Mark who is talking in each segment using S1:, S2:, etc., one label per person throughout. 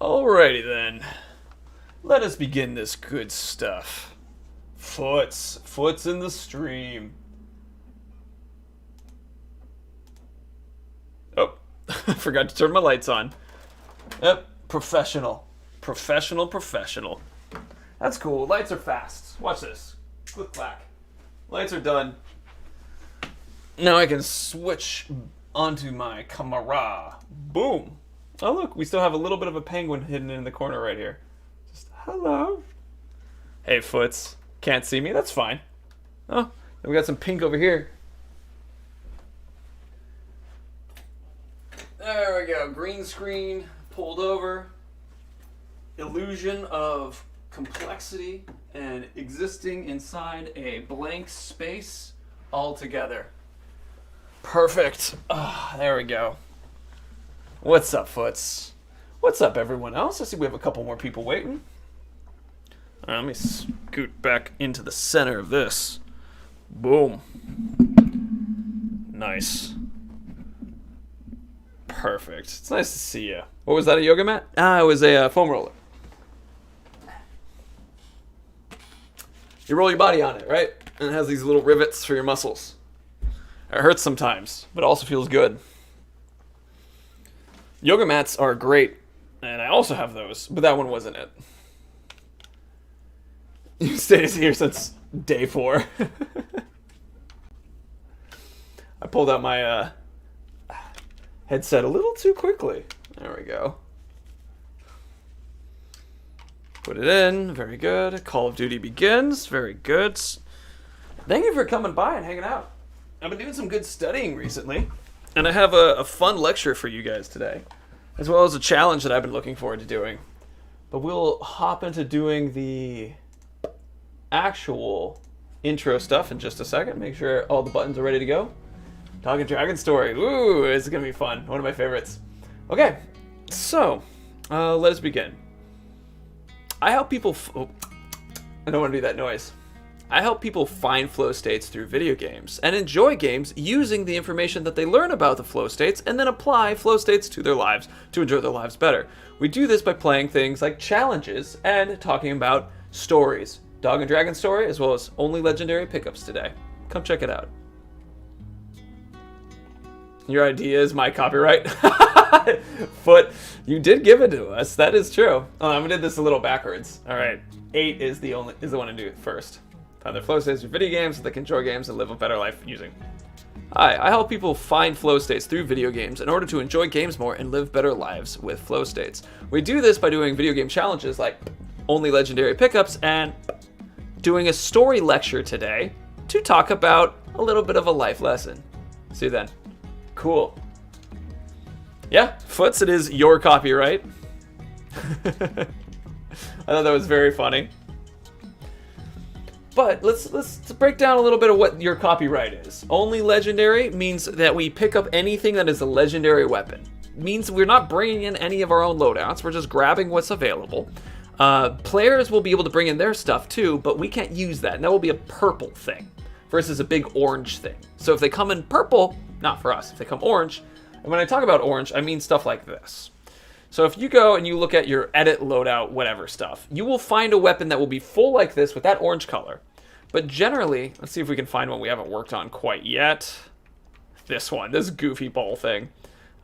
S1: Alrighty then. Let us begin this good stuff. Foots in the stream. Oh, forgot to turn my lights on. Yep, professional. Professional. That's cool. Lights are fast. Watch this. Click clack. Lights are done. Now I can switch onto my camera. Boom. Oh look, we still have a little bit of a penguin hidden in the corner right here. Just hello. Hey Foots. Can't see me? That's fine. Oh, then we got some pink over here. There we go. Green screen pulled over. Illusion of complexity and existing inside a blank space altogether. Perfect. There we go. What's up, Foots? What's up, everyone else? I see we have a couple more people waiting. All right, let me scoot back into the center of this. Boom. Nice. Perfect. It's nice to see you. What was that, a yoga mat? It was a foam roller. You roll your body on it, right? And it has these little rivets for your muscles. It hurts sometimes, but it also feels good. Yoga mats are great, and I also have those, but that one wasn't it. You stayed here since day 4. I pulled out my headset a little too quickly. There we go. Put it in. Very good. Call of Duty begins. Very good. Thank you for coming by and hanging out. I've been doing some good studying recently, and I have a fun lecture for you guys today, as well as a challenge that I've been looking forward to doing. But we'll hop into doing the actual intro stuff in just a second. Make sure all the buttons are ready to go. Talking Dragon Story. Ooh, it's going to be fun. One of my favorites. Okay, so let us begin. I help people... I don't want to do that noise. I help people find flow states through video games and enjoy games using the information that they learn about the flow states and then apply flow states to their lives to enjoy their lives better. We do this by playing things like challenges and talking about stories. Dog and Dragon Story, as well as only legendary pickups today. Come check it out. Your idea is my copyright. Foot, you did give it to us. That is true. Oh, I'm gonna do this a little backwards. All right, 8 is the one to do it first. Find their flow states through video games so they can enjoy games and live a better life using. Hi, I help people find flow states through video games in order to enjoy games more and live better lives with flow states. We do this by doing video game challenges like only legendary pickups and doing a story lecture today to talk about a little bit of a life lesson. See you then. Cool. Yeah, Foots, it is your copyright. I thought that was very funny. But let's break down a little bit of what your copyright is. Only legendary means that we pick up anything that is a legendary weapon. It means we're not bringing in any of our own loadouts. We're just grabbing what's available. Players will be able to bring in their stuff too, but we can't use that. And that will be a purple thing versus a big orange thing. So if they come in purple, not for us. If they come orange, and when I talk about orange, I mean stuff like this. So if you go and you look at your edit, loadout, whatever stuff, you will find a weapon that will be full like this with that orange color. But generally, let's see if we can find one we haven't worked on quite yet. This one, this goofy ball thing.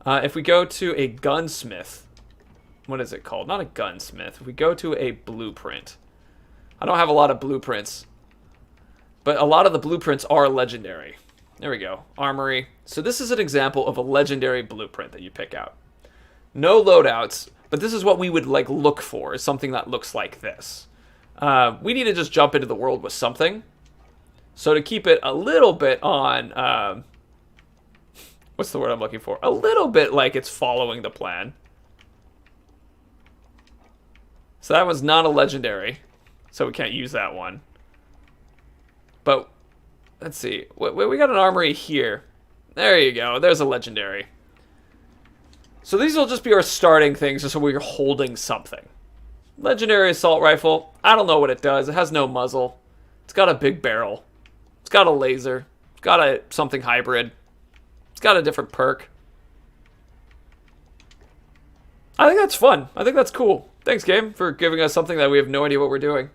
S1: If we go to a gunsmith, what is it called? Not a gunsmith. If we go to a blueprint. I don't have a lot of blueprints, but a lot of the blueprints are legendary. There we go, armory. So this is an example of a legendary blueprint that you pick out. No loadouts, but this is what we would look for, is something that looks like this. We need to just jump into the world with something. So to keep it a little bit on, what's the word I'm looking for? A little bit like it's following the plan. So that was not a legendary, so we can't use that one. But let's see, we got an armory here. There you go, there's a legendary. So these will just be our starting things, just so we're holding something. Legendary assault rifle. I don't know what it does. It has no muzzle. It's got a big barrel. It's got a laser. It's got a something hybrid. It's got a different perk. I think that's fun. I think that's cool. Thanks, game, for giving us something that we have no idea what we're doing.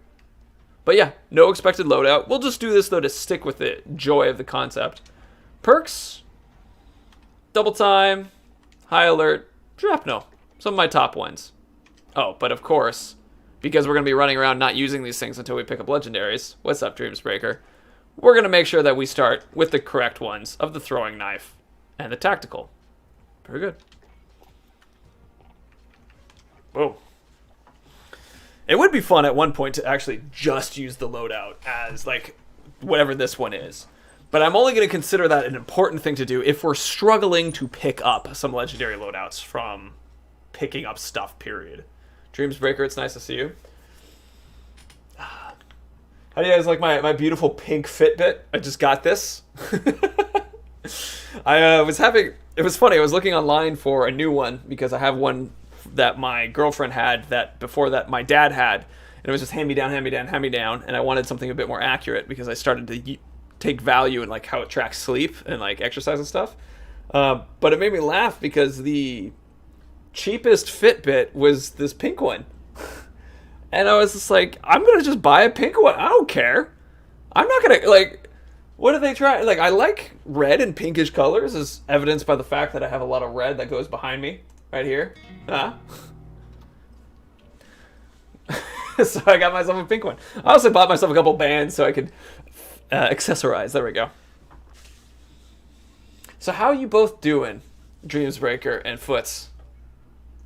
S1: But yeah, no expected loadout. We'll just do this, though, to stick with the joy of the concept. Perks, double time, high alert, shrapnel. Some of my top ones. Oh, but of course, because we're going to be running around not using these things until we pick up legendaries. What's up, Dreamsbreaker? We're going to make sure that we start with the correct ones of the throwing knife and the tactical. Very good. Whoa. It would be fun at one point to actually just use the loadout as, like, whatever this one is. But I'm only going to consider that an important thing to do if we're struggling to pick up some legendary loadouts from picking up stuff, period. Dreamsbreaker, it's nice to see you. How do you guys like my beautiful pink Fitbit? I just got this. It was funny, I was looking online for a new one because I have one that my girlfriend had that before that my dad had. And it was just hand me down. And I wanted something a bit more accurate because I started to take value in like how it tracks sleep and like exercise and stuff. But it made me laugh because the cheapest Fitbit was this pink one. And I was just like, I'm going to just buy a pink one. I don't care. I'm not going to, like, what do they try? Like, I like red and pinkish colors, as evidenced by the fact that I have a lot of red that goes behind me right here. So I got myself a pink one. I also bought myself a couple bands so I could accessorize. There we go. So how are you both doing, Dreamsbreaker and Foots?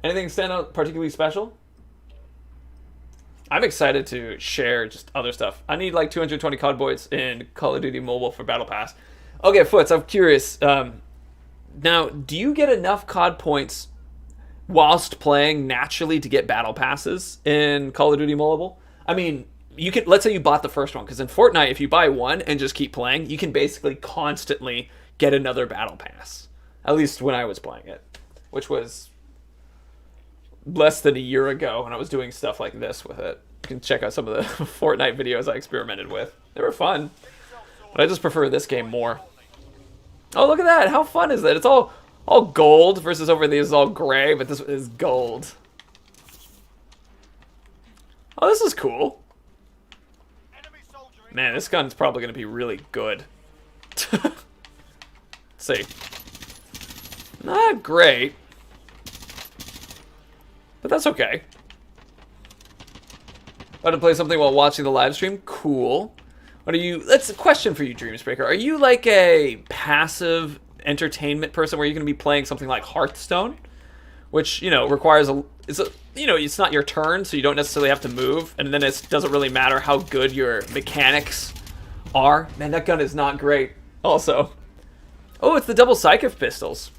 S1: Anything stand out particularly special? I'm excited to share just other stuff. I need like 220 COD points in Call of Duty Mobile for Battle Pass. Okay, Foots, I'm curious. Now, do you get enough COD points whilst playing naturally to get Battle Passes in Call of Duty Mobile? I mean, you can. Let's say you bought the first one, because in Fortnite, if you buy one and just keep playing, you can basically constantly get another Battle Pass. At least when I was playing it, which was less than a year ago when I was doing stuff like this with it. You can check out some of the Fortnite videos I experimented with. They were fun, but I just prefer this game more. Oh, look at that. How fun is that? It's all gold versus over these all gray, but this is gold. Oh, this is cool. Man, this gun's probably going to be really good. Let's see. Not great. But that's okay. About to play something while watching the live stream? Cool. What are you... That's a question for you, Dreamsbreaker. Are you like a passive entertainment person where you're going to be playing something like Hearthstone? Which, you know, requires it's not your turn, so you don't necessarily have to move. And then it doesn't really matter how good your mechanics are. Man, that gun is not great. Also. Oh, it's the double Psychic pistols.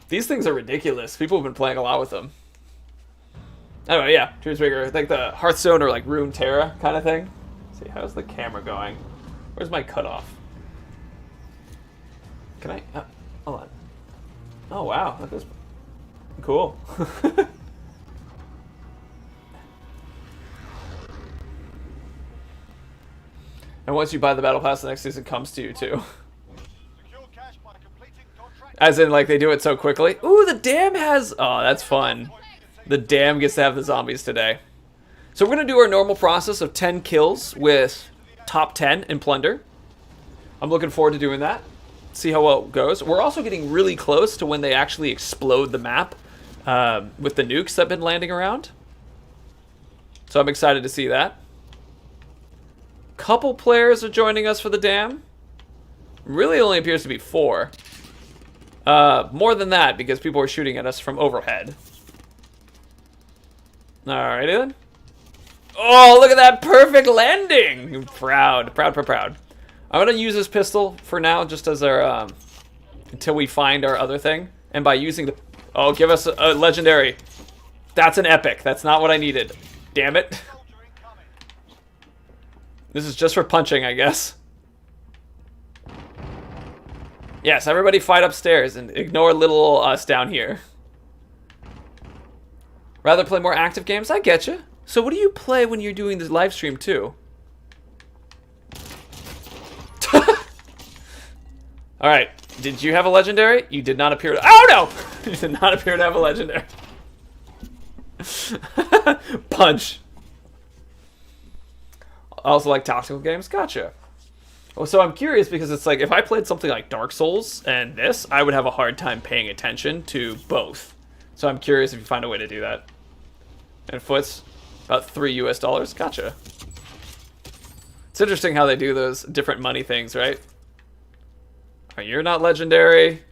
S1: These things are ridiculous. People have been playing a lot with them. Anyway, yeah, Dreamsbreaker. I think the Hearthstone or like Runeterra kind of thing. Let's see, how's the camera going? Where's my cutoff? Can I? Hold on. Oh wow, that is cool. And once you buy the Battle Pass, the next season comes to you too. As in, like, they do it so quickly. Ooh, the dam has... Oh, that's fun. The dam gets to have the zombies today. So we're going to do our normal process of 10 kills with top 10 in Plunder. I'm looking forward to doing that. See how well it goes. We're also getting really close to when they actually explode the map with the nukes that have been landing around. So I'm excited to see that. Couple players are joining us for the dam. Really only appears to be 4. More than that, because people are shooting at us from overhead. Alrighty then. Oh, look at that perfect landing! Proud. I'm gonna use this pistol for now, just as our, until we find our other thing. And by using the... Oh, give us a legendary. That's an epic. That's not what I needed. Damn it. This is just for punching, I guess. Yes, everybody fight upstairs and ignore little us down here. Rather play more active games? I get you. So what do you play when you're doing this live stream too? Alright, did you have a legendary? You did not appear to... Oh no! You did not appear to have a legendary. Punch. I also like tactical games. Gotcha. Well, so I'm curious because it's like if I played something like Dark Souls and this, I would have a hard time paying attention to both. So I'm curious if you find a way to do that. And foots, about $3 US. Gotcha. It's interesting how they do those different money things, right? Oh, you're not legendary.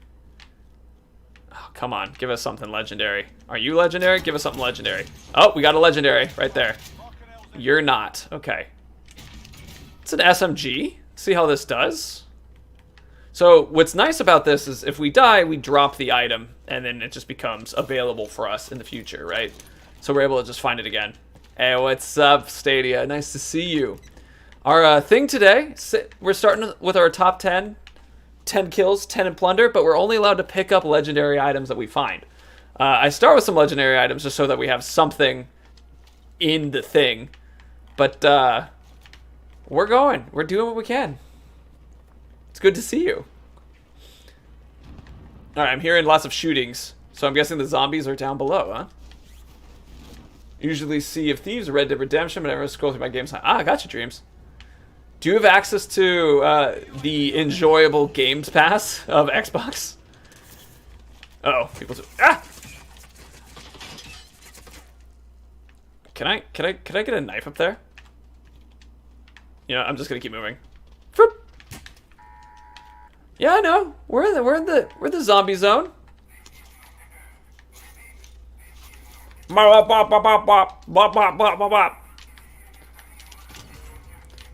S1: Oh, come on, give us something legendary. Are you legendary? Give us something legendary. Oh, we got a legendary right there. You're not. Okay. It's an SMG. See how this does? So what's nice about this is if we die, we drop the item, and then it just becomes available for us in the future, right? So we're able to just find it again. Hey, what's up, Stadia? Nice to see you. Our thing today, we're starting with our top 10 kills, 10 in Plunder, but we're only allowed to pick up legendary items that we find. I start with some legendary items just so that we have something in the thing. But we're going. We're doing what we can. It's good to see you. Alright, I'm hearing lots of shootings. So I'm guessing the zombies are down below, huh? Usually Sea of Thieves, Red Dead Redemption, whenever I scroll through my games. Ah, gotcha, Dreams. Do you have access to the enjoyable games pass of Xbox? Uh-oh, people do. Ah! Can I get a knife up there? You know, I'm just gonna keep moving. Vroom. Yeah, I know. We're in the zombie zone.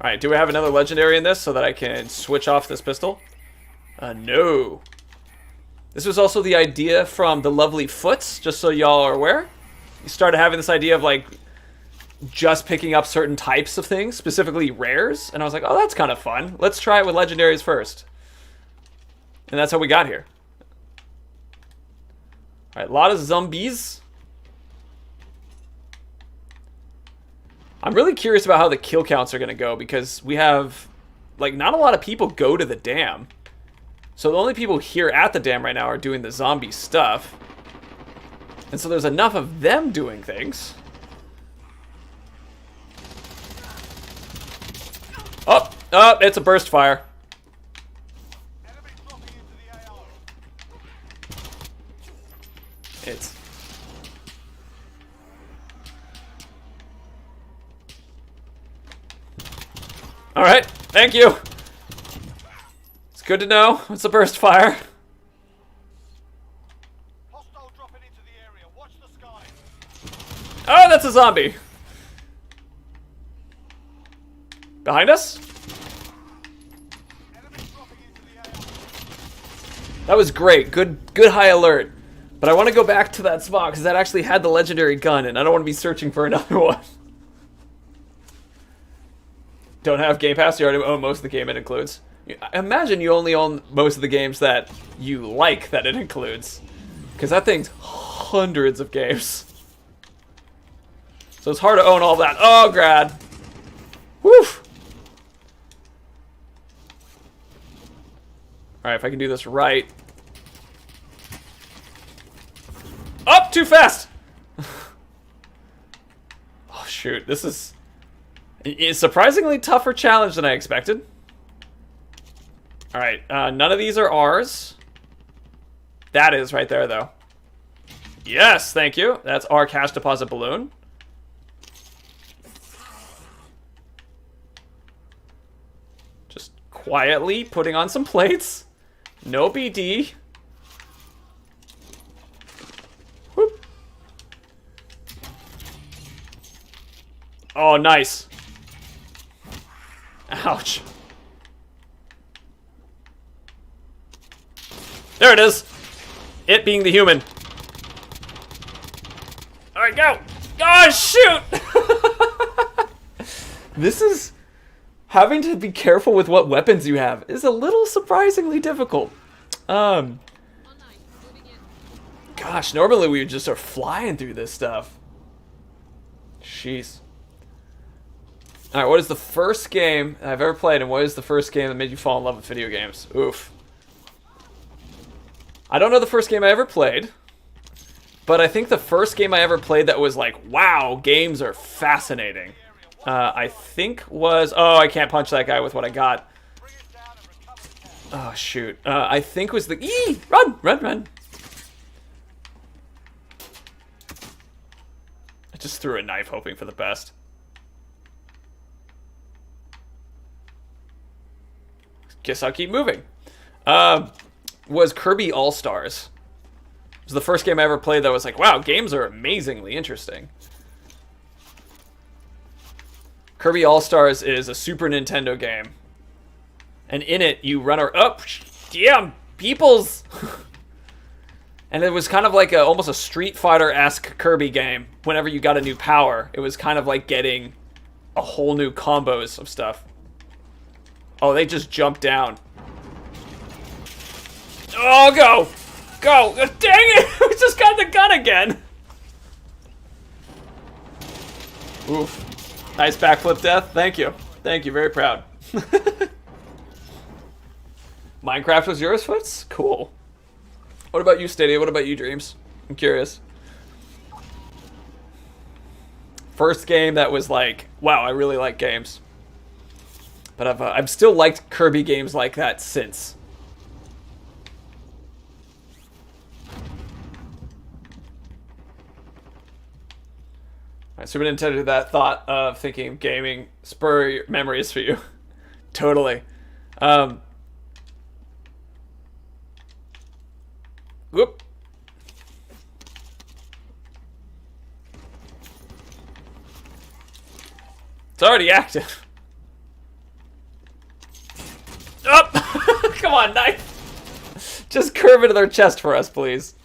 S1: Alright, do we have another legendary in this so that I can switch off this pistol? No. This was also the idea from the lovely Foots, just so y'all are aware. You started having this idea of like just picking up certain types of things, specifically rares, and I was like, oh, that's kind of fun. Let's try it with legendaries first. And that's how we got here. Alright, a lot of zombies. I'm really curious about how the kill counts are going to go because we have, like, not a lot of people go to the dam. So the only people here at the dam right now are doing the zombie stuff. And so there's enough of them doing things. Oh, it's a burst fire. It's... Alright, thank you. It's good to know. It's a burst fire.
S2: Hostile dropping into the area. Watch the sky.
S1: Oh, that's a zombie. Behind us? That was great. Good high alert. But I want to go back to that spot because that actually had the legendary gun and I don't want to be searching for another one. Don't have Game Pass? You already own most of the game it includes. Imagine you only own most of the games that you like that it includes. Because that thing's hundreds of games. So it's hard to own all that. Oh, grad. Woof. Alright, if I can do this right. Up too fast! Oh, shoot. This is a surprisingly tougher challenge than I expected. Alright, none of these are ours. That is right there, though. Yes, thank you. That's our cash deposit balloon. Just quietly putting on some plates. No BD. Whoop. Oh, nice. Ouch. There it is. It being the human. Alright, go. Oh, shoot. This is... Having to be careful with what weapons you have is a little surprisingly difficult. Gosh, normally we just are flying through this stuff. Jeez. Alright, what is the first game I've ever played, and what is the first game that made you fall in love with video games? Oof. I don't know the first game I ever played. But I think the first game I ever played that was like, wow, games are fascinating. I think was... Oh, I can't punch that guy with what I got. Oh, shoot. I think was the... Eee! Run! Run, run! I just threw a knife hoping for the best. Guess I'll keep moving. Was Kirby All-Stars. It was the first game I ever played that was like, wow, games are amazingly interesting. Kirby All-Stars is a Super Nintendo game. And in it, you run up. Damn, peoples! And it was kind of like almost a Street Fighter-esque Kirby game. Whenever you got a new power, it was kind of like getting a whole new combos of stuff. Oh, they just jumped down. Oh, go! Go! Dang it! We just got the gun again! Oof. Nice backflip death. Thank you. Thank you. Very proud. Minecraft was yours, Foots? Cool. What about you, Stadia? What about you, Dreams? I'm curious. First game that was like, wow, I really like games. But I've still liked Kirby games like that since. Alright, Super Nintendo did that thought of thinking of gaming spur memories for you. Totally. Whoop. It's already active. Up! Oh! Come on, knife! Just curve into their chest for us, please.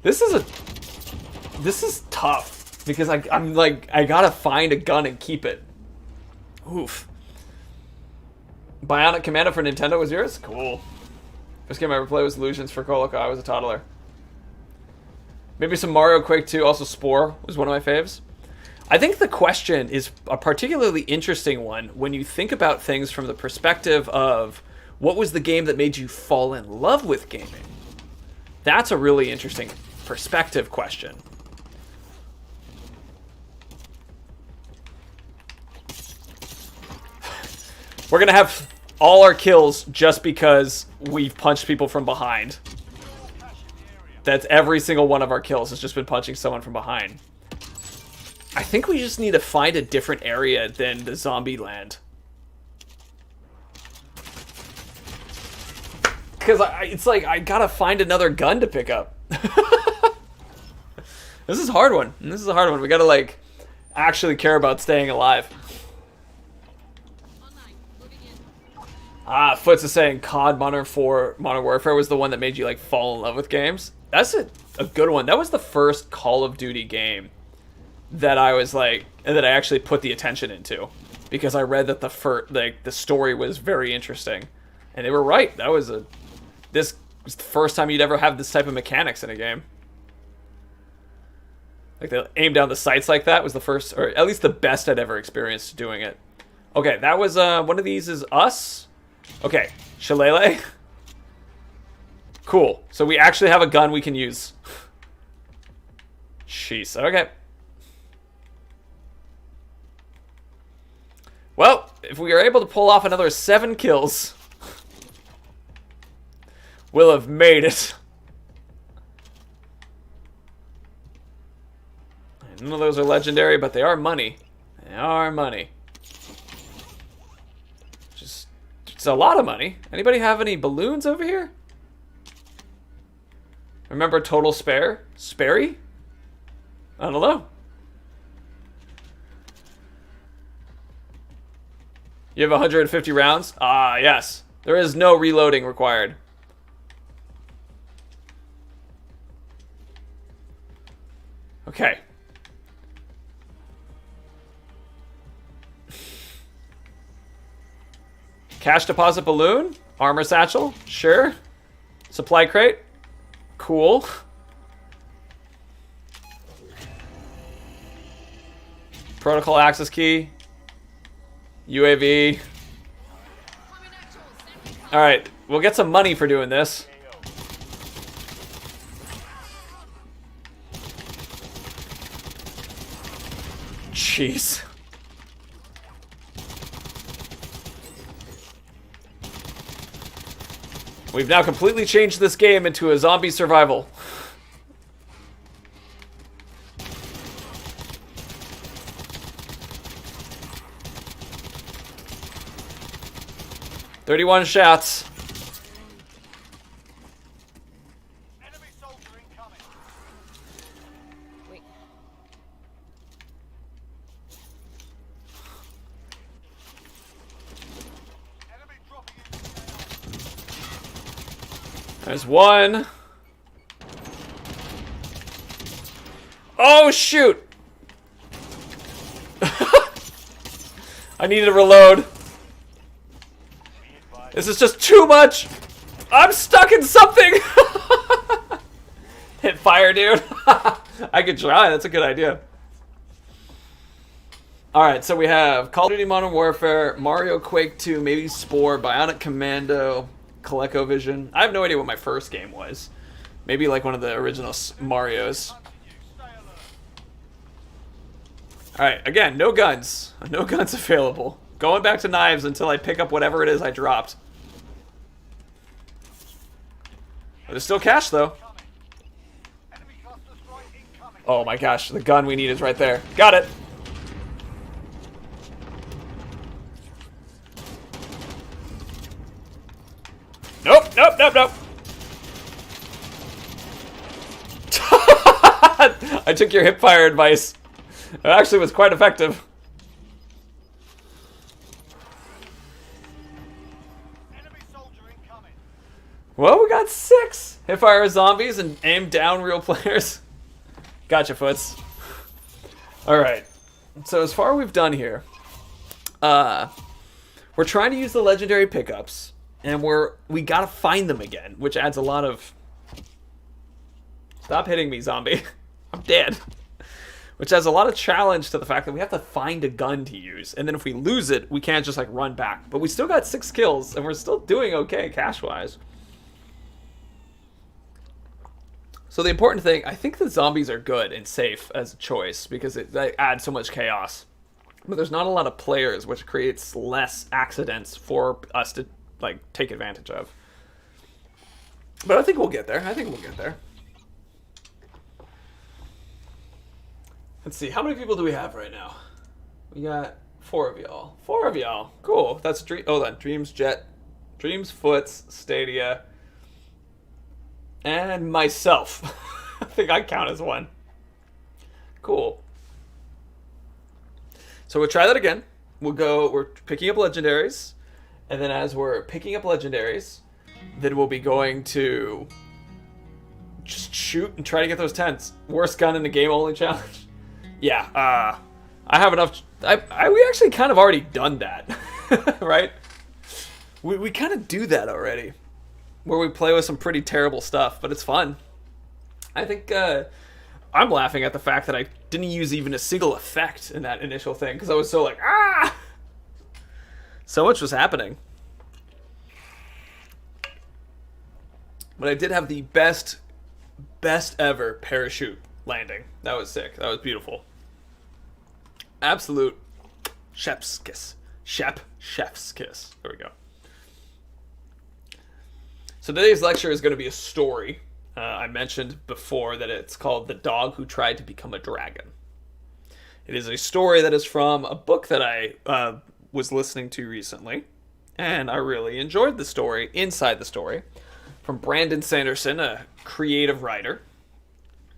S1: This is tough. Because I'm like, I gotta find a gun and keep it. Oof. Bionic Commando for Nintendo was yours? Cool. First game I ever played was Illusions for Colica. I was a toddler. Maybe some Mario Quake 2. Also Spore was one of my faves. I think the question is a particularly interesting one when you think about things from the perspective of what was the game that made you fall in love with gaming? That's a really interesting perspective question. We're gonna have all our kills just because we've punched people from behind. That's every single one of our kills has just been punching someone from behind. I think we just need to find a different area than the zombie land. Because it's like, I gotta find another gun to pick up. This is a hard one. This is a hard one. We gotta, like, actually care about staying alive. Ah, Foots is saying COD Modern Warfare was the one that made you, like, fall in love with games. That's a good one. That was the first Call of Duty game that I was like, and that I actually put the attention into, because I read that the story was very interesting, and they were right. This was the first time you'd ever have this type of mechanics in a game. Like, the aim down the sights like that was the first, or at least the best I'd ever experienced doing it. Okay, that was one of these is us. Okay, Shillelagh. Cool. So we actually have a gun we can use. Jeez. Okay. Well, if we are able to pull off another 7 kills, we'll have made it. None of those are legendary, but they are money. They are money. Just, it's a lot of money. Anybody have any balloons over here? Remember Total Spare? Sperry? I don't know. You have 150 rounds? Ah, yes. There is no reloading required. Okay. Cash deposit balloon? Armor satchel? Sure. Supply crate? Cool. Protocol access key. UAV. Alright, we'll get some money for doing this. jeez. We've now completely changed this game into a zombie survival. "31 shots.
S2: Enemy soldier incoming.
S3: Wait.
S2: Enemy dropping into the AO.
S1: There's one. Oh, shoot! I need to reload. This is just too much! I'm stuck in something! Hit fire, dude. I could try, that's a good idea. Alright, so we have Call of Duty Modern Warfare, Mario Quake 2, maybe Spore, Bionic Commando, ColecoVision. I have no idea what my first game was. Maybe like one of the original Marios.
S2: Stay alert.
S1: Alright, again, no guns. No guns available. Going back to knives until I pick up whatever it is I dropped. There's still cash, though.
S2: Enemy cluster strike incoming.
S1: Oh my gosh, the gun we need is right there. Got it! Nope, nope, nope, nope! I took your hipfire advice. It actually was quite effective.
S2: Enemy soldier incoming.
S1: Well, we got 6 hipfire zombies and aim down real players. Gotcha, Foots. Alright. So as far as we've done here, we're trying to use the legendary pickups, and we gotta find them again, which adds a lot of... Stop hitting me, zombie. I'm dead. Which adds a lot of challenge to the fact that we have to find a gun to use, and then if we lose it, we can't just like run back. But we still got 6 kills, and we're still doing okay cash-wise. So the important thing, I think the zombies are good and safe as a choice because they add so much chaos. But there's not a lot of players, which creates less accidents for us to like take advantage of. But I think we'll get there. I think we'll get there. Let's see, how many people do we have right now? We got 4 of y'all. 4 of y'all. Cool. That's Dreams, Jet, Dreams, Foots, Stadia, and myself. I think I count as one. Cool. So we'll try that again. We're picking up legendaries, and then as we're picking up legendaries, then we'll be going to just shoot and try to get those 10s. Worst gun in the game only challenge. Yeah, I have enough. We actually kind of already done that, right? We kind of do that already, where we play with some pretty terrible stuff, but it's fun. I think I'm laughing at the fact that I didn't use even a single effect in that initial thing because I was so like, ah! So much was happening. But I did have the best ever parachute landing. That was sick. That was beautiful. Absolute chef's kiss. Chef's kiss. There we go. So today's lecture is going to be a story. I mentioned before that it's called The Dog Who Tried to Become a Dragon. It is a story that is from a book that I was listening to recently, and I really enjoyed the story, inside the story, from Brandon Sanderson, a creative writer,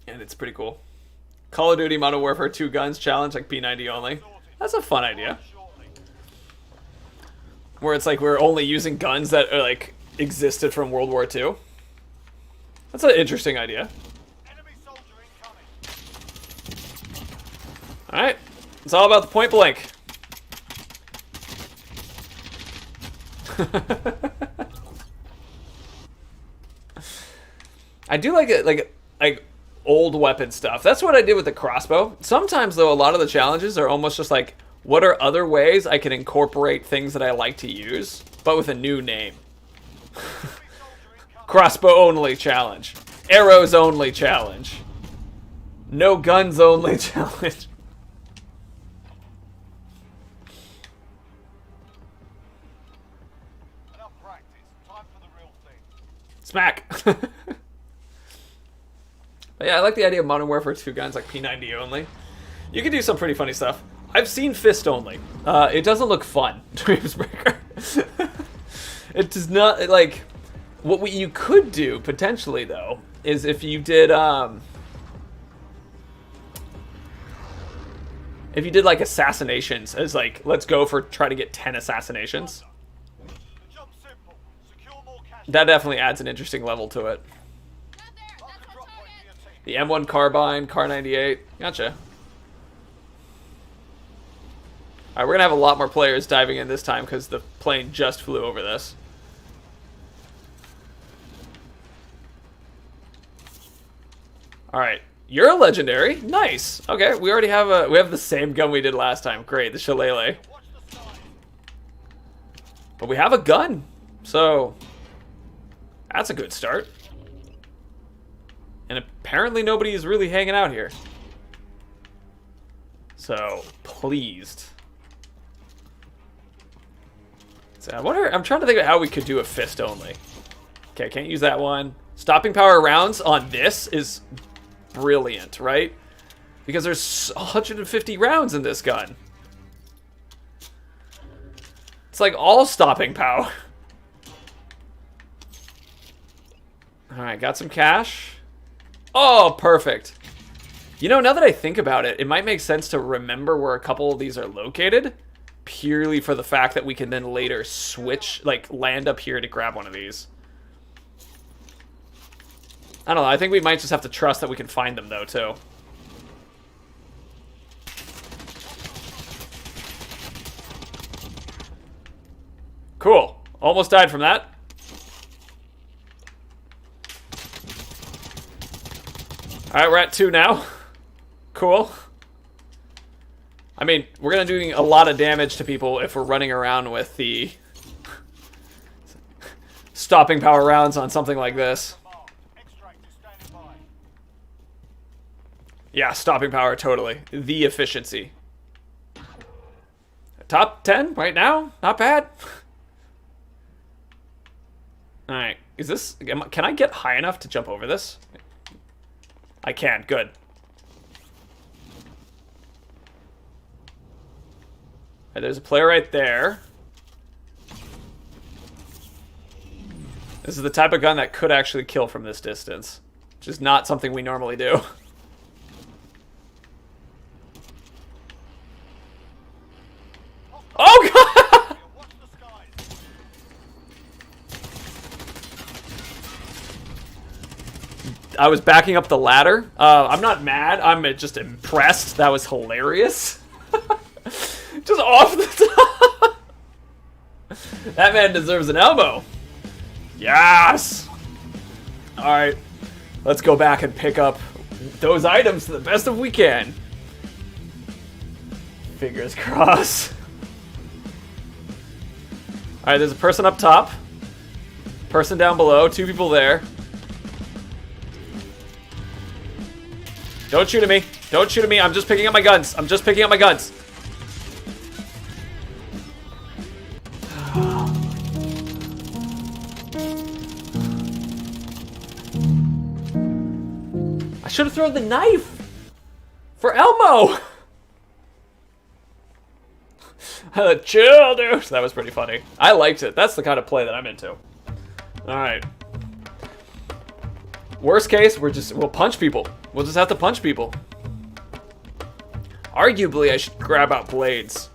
S1: and it's pretty cool. Call of Duty Modern Warfare 2 guns challenge, like P90 only. That's a fun idea. Where it's like we're only using guns that are like existed from World War II. That's an interesting idea.
S2: Enemy soldier incoming.
S1: Alright. It's all about the point blank. I do like it, like old weapon stuff. That's what I did with the crossbow. Sometimes, though, a lot of the challenges are almost just like, what are other ways I can incorporate things that I like to use, but with a new name? Crossbow only challenge. Arrows only challenge. No guns only challenge. Smack. But yeah, I like the idea of Modern Warfare 2 guns like P90 only. You can do some pretty funny stuff. I've seen fist only. It doesn't look fun. Dreamsbreaker. It does not, like, what you could do potentially though is if you did like assassinations as like, let's go for try to get 10 assassinations.
S2: Job simple. Secure more cash.
S1: That definitely adds an interesting level to it.
S2: Mark a drop point for your team.
S1: The M1 carbine, Car 98. Gotcha. Alright, we're gonna have a lot more players diving in this time because the plane just flew over this. Alright. You're a legendary. Nice. Okay, we already have we have the same gun we did last time. Great, the Shillelagh.
S2: Watch the side.
S1: But we have a gun. So that's a good start. And apparently nobody is really hanging out here. So pleased. So I wonder, I'm trying to think of how we could do a fist only. Okay, can't use that one. Stopping power rounds on this is brilliant, right? Because there's 150 rounds in this gun. It's like all stopping power. Alright, got some cash. Oh, perfect. You know, now that I think about it, it might make sense to remember where a couple of these are located. Purely for the fact that we can then later switch, like land up here to grab one of these. I don't know, I think we might just have to trust that we can find them though, too. Cool. Almost died from that. Alright, we're at 2 now. Cool. I mean, we're gonna do a lot of damage to people if we're running around with the stopping power rounds on something like this.
S2: Mark. Extract is standing by.
S1: Yeah, stopping power, totally. The efficiency. Top 10 right now? Not bad. Alright, is this... Can I get high enough to jump over this? I can, good. Alright, there's a player right there. This is the type of gun that could actually kill from this distance. Which is not something we normally do. Oh god!
S2: Watch the skies.
S1: I was backing up the ladder. I'm not mad. I'm just impressed. That was hilarious. Just off the top. That man deserves an elbow. Yes. All right. Let's go back and pick up those items to the best of we can. Fingers crossed. All right. There's a person up top. Person down below. 2 people there. Don't shoot at me. Don't shoot at me. I'm just picking up my guns. I'm just picking up my guns. I should have thrown the knife for Elmo. Chill, dude. That was pretty funny. I liked it. That's the kind of play that I'm into. All right. Worst case, we'll punch people. We'll just have to punch people. Arguably, I should grab out blades.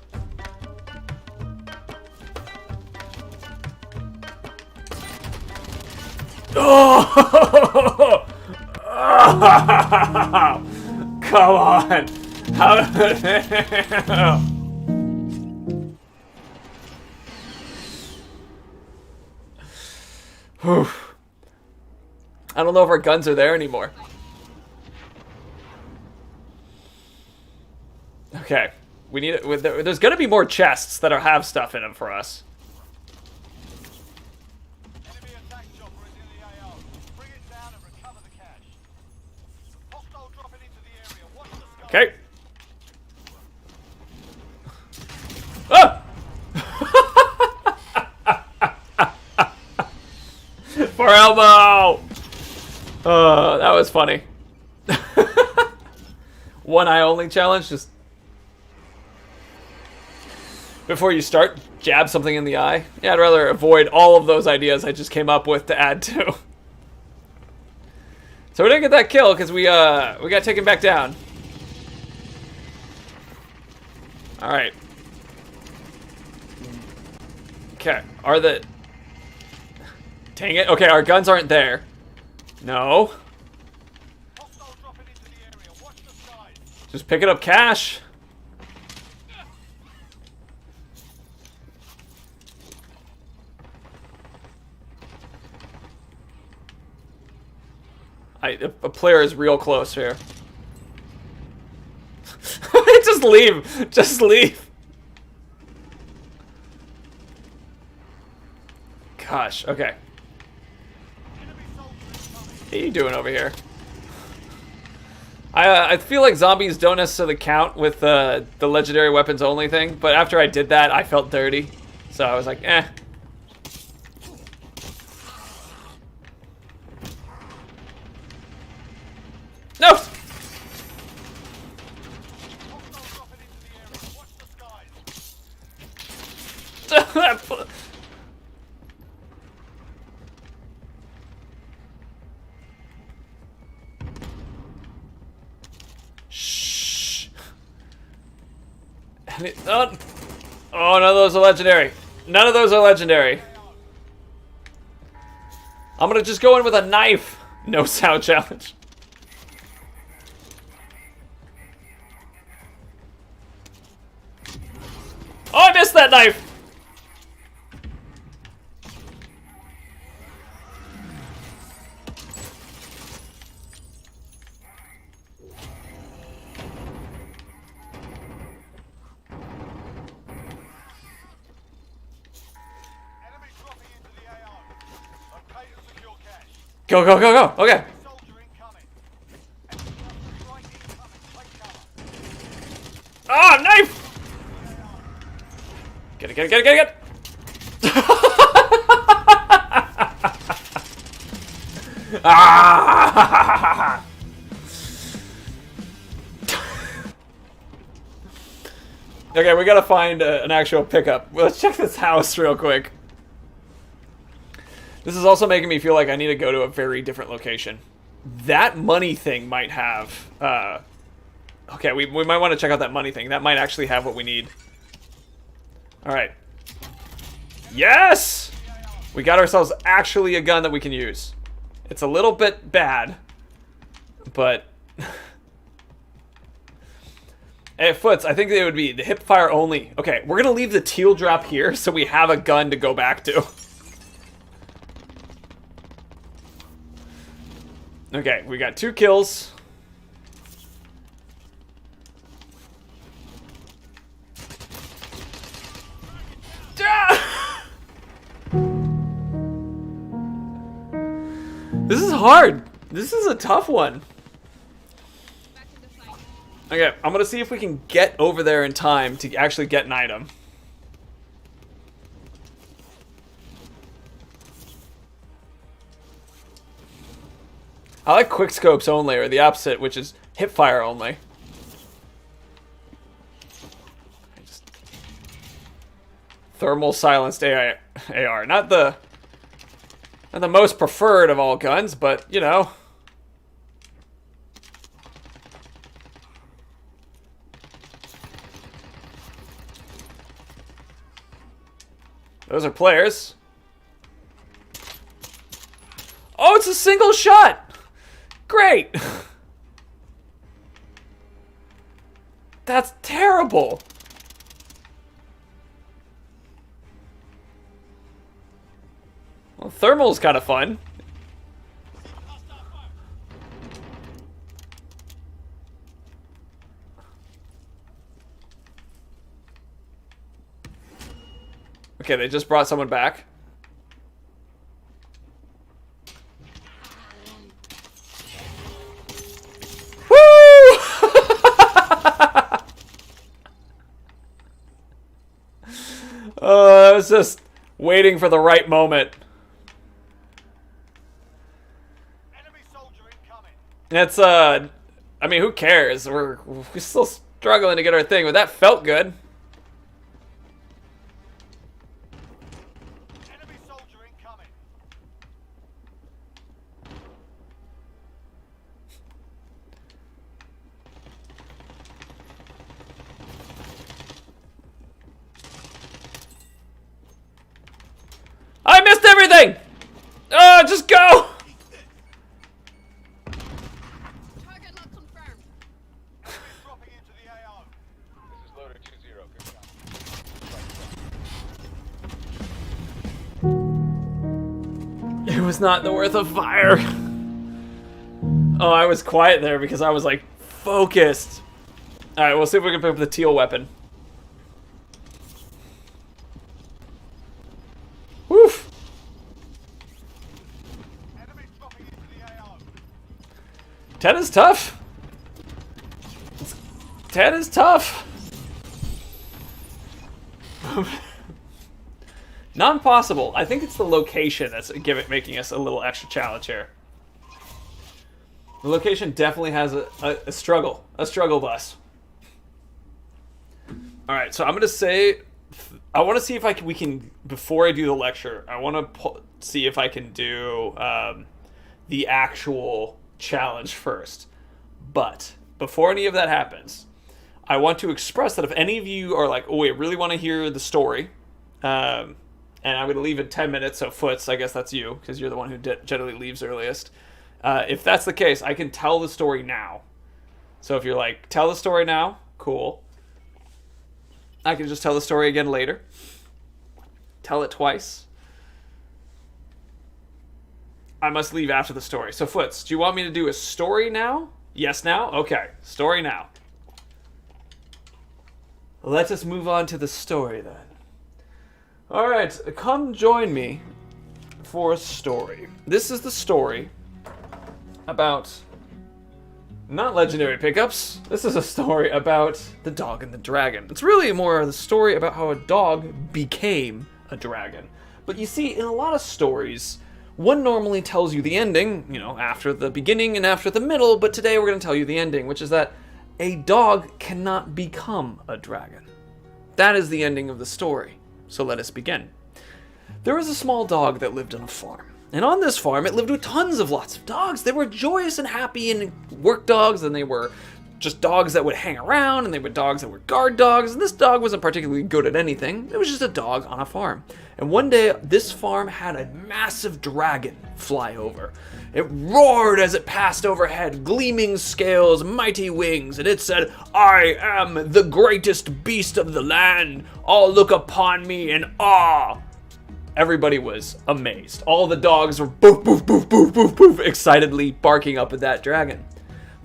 S1: Oh! Come on! How? Whew. I don't know if our guns are there anymore. Okay, we need it. There's gonna be more chests that have stuff in them for us.
S2: Enemy attack chopper is in the AO. Bring it down and recover the cash. Hostile dropping into the area. Watch the sky.
S1: Okay. Ah! For elbow! That was funny. One eye only challenge, just before you start, jab something in the eye. Yeah, I'd rather avoid all of those ideas I just came up with to add to. So we didn't get that kill because we got taken back down. All right. Okay, dang it. Okay, our guns aren't there. No. Just picking up cash. A player is real close here. Just leave. Just leave. Gosh, okay. What are you doing over here? I feel like zombies don't necessarily count with the legendary weapons only thing, but after I did that, I felt dirty. So I was like, eh. No! Shh. Oh, none of those are legendary. None of those are legendary. I'm gonna just go in with a knife. No sound challenge. Oh, I missed that knife!
S2: Enemy dropping into the AO. Locate and secure cash.
S1: Go, go, go, go. Okay.
S2: Soldier incoming. Strike incoming. Take cover.
S1: Ah, knife! Get it, get it, get it, get it, get it! Ah! Okay, we gotta find an actual pickup. Let's check this house real quick. This is also making me feel like I need to go to a very different location. That money thing might have... okay, we might want to check out that money thing. That might actually have what we need. Alright. Yes! We got ourselves actually a gun that we can use. It's a little bit bad, but... Hey, Foots, I think it would be the hip fire only. Okay, we're gonna leave the teal drop here so we have a gun to go back to. Okay, we got 2 kills. This is hard. This is a tough one. Okay, I'm gonna see if we can get over there in time to actually get an item. I like quick scopes only, or the opposite, which is hip fire only. Thermal silenced AR. Not the most preferred of all guns, but you know. Those are players. Oh, it's a single shot! Great! That's terrible! Well, thermal's kind of fun. Okay, they just brought someone back. Woo! I was just waiting for the right moment. That's, I mean, who cares? We're still struggling to get our thing, but that felt good.
S2: Enemy soldier incoming.
S1: I missed everything! Just go!
S3: Target lock confirmed.
S2: Enemy dropping into the AO.
S4: This is loader 2-0. Good job.
S1: It was not the worth of fire. Oh, I was quiet there because I was like focused. Alright, we'll see if we can pick up the teal weapon. Woof! 10 is tough. 10 is tough. Not impossible. I think it's the location that's making us a little extra challenge here. The location definitely has a struggle bus. All right, so I'm gonna say, I want to see if we can, before I do the lecture, I want to see if I can do the actual challenge first. But before any of that happens, I want to express that if any of you are like, oh, I really want to hear the story, and I'm going to leave in 10 minutes, so Foots, I guess that's you, because you're the one who generally leaves earliest. If that's the case, I can tell the story now. So if you're like, tell the story now, cool. I can just tell the story again later. Tell it twice. I must leave after the story. So Foots, do you want me to do a story now? Yes now? Okay, story now. Let us move on to the story then. Alright, come join me for a story. This is the story about not legendary pickups. This is a story about the dog and the dragon. It's really more the story about how a dog became a dragon. But you see, in a lot of stories, one normally tells you the ending, you know, after the beginning and after the middle, but today we're going to tell you the ending, which is that a dog cannot become a dragon. That is the ending of the story. So let us begin. There was a small dog that lived on a farm. And on this farm, it lived with lots of dogs. They were joyous and happy and work dogs, and they were just dogs that would hang around, and they were dogs that were guard dogs, and this dog wasn't particularly good at anything. It was just a dog on a farm. And one day, this farm had a massive dragon fly over. It roared as it passed overhead, gleaming scales, mighty wings, and it said, "I am the greatest beast of the land. All look upon me in awe." Everybody was amazed. All the dogs were boof, boof, boof, boof, boof, boof, excitedly barking up at that dragon.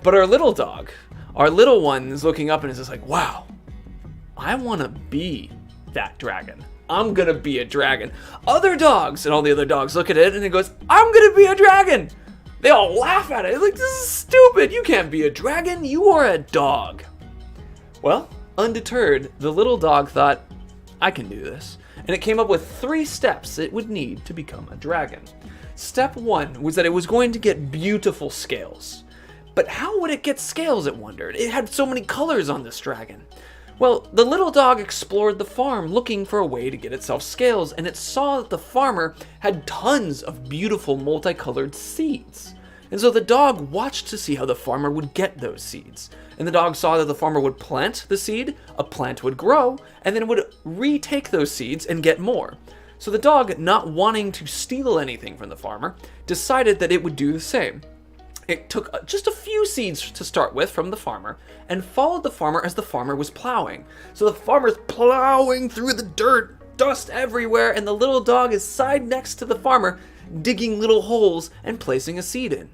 S1: But our little dog, our little one, is looking up and is just like, wow, I want to be that dragon. I'm going to be a dragon. Other dogs, and all the other dogs look at it, and it goes, I'm going to be a dragon. They all laugh at it. Like, this is stupid. You can't be a dragon. You are a dog. Well, undeterred, the little dog thought, I can do this. And it came up with 3 steps it would need to become a dragon. Step 1 was that it was going to get beautiful scales. But how would it get scales, it wondered? It had so many colors on this dragon. Well, the little dog explored the farm looking for a way to get itself scales, and it saw that the farmer had tons of beautiful multicolored seeds. And so the dog watched to see how the farmer would get those seeds. And the dog saw that the farmer would plant the seed, a plant would grow, and then would retake those seeds and get more. So the dog, not wanting to steal anything from the farmer, decided that it would do the same. It took just a few seeds to start with from the farmer and followed the farmer as the farmer was plowing. So the farmer's plowing through the dirt, dust everywhere, and the little dog is side next to the farmer, digging little holes and placing a seed in.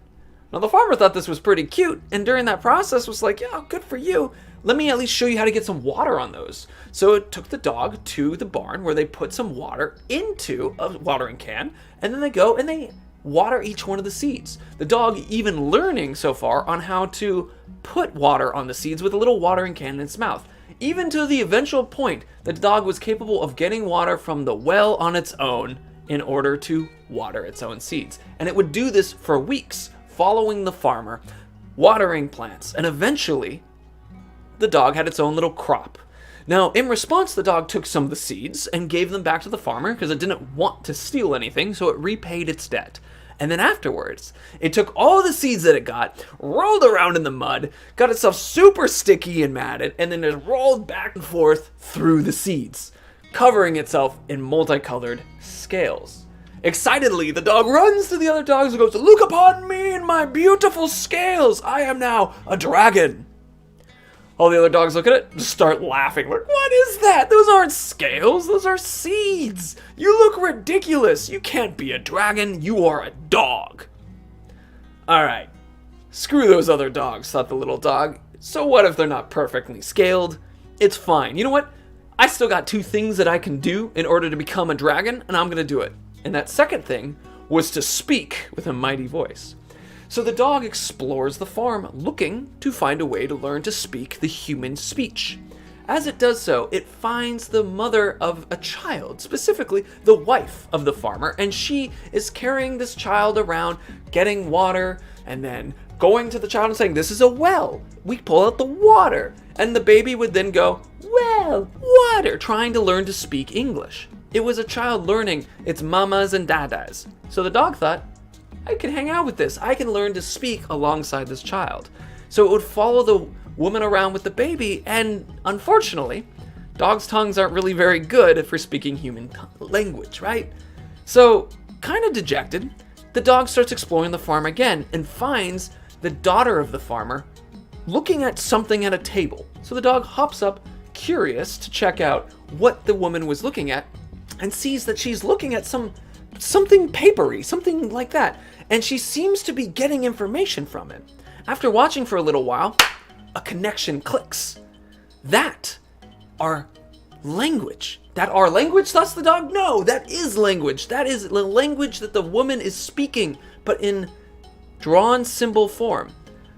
S1: Now the farmer thought this was pretty cute, and during that process was like, yeah, good for you. Let me at least show you how to get some water on those. So it took the dog to the barn where they put some water into a watering can, and then they go and they water each one of the seeds. The dog even learning so far on how to put water on the seeds with a little watering can in its mouth. Even to the eventual point that the dog was capable of getting water from the well on its own in order to water its own seeds. And it would do this for weeks, following the farmer, watering plants, and eventually the dog had its own little crop. Now, in response, the dog took some of the seeds and gave them back to the farmer because it didn't want to steal anything, so it repaid its debt. And then afterwards, it took all the seeds that it got, rolled around in the mud, got itself super sticky and matted, and then just rolled back and forth through the seeds, covering itself in multicolored scales. Excitedly, the dog runs to the other dogs and goes, "Look upon me and my beautiful scales! I am now a dragon!" All the other dogs look at it, just start laughing. Like, what is that? Those aren't scales, those are seeds. You look ridiculous. You can't be a dragon, you are a dog. Alright, screw those other dogs, thought the little dog. So what if they're not perfectly scaled? It's fine. You know what? I still got 2 things that I can do in order to become a dragon, and I'm gonna do it. And that second thing was to speak with a mighty voice. So the dog explores the farm, looking to find a way to learn to speak the human speech. As it does so, it finds the mother of a child, specifically the wife of the farmer, and she is carrying this child around, getting water, and then going to the child and saying, "This is a well. We pull out the water." And the baby would then go, "Well, water," trying to learn to speak English. It was a child learning its mamas and dadas. So the dog thought, I can hang out with this. I can learn to speak alongside this child. So it would follow the woman around with the baby, and unfortunately, dogs' tongues aren't really very good for speaking human language, right? So, kind of dejected, the dog starts exploring the farm again and finds the daughter of the farmer looking at something at a table. So the dog hops up, curious to check out what the woman was looking at, and sees that she's looking at something papery, something like that, and she seems to be getting information from it. After watching for a little while, a connection clicks. That are language. That are language, thus the dog? No, that is language. That is the language that the woman is speaking, but in drawn symbol form.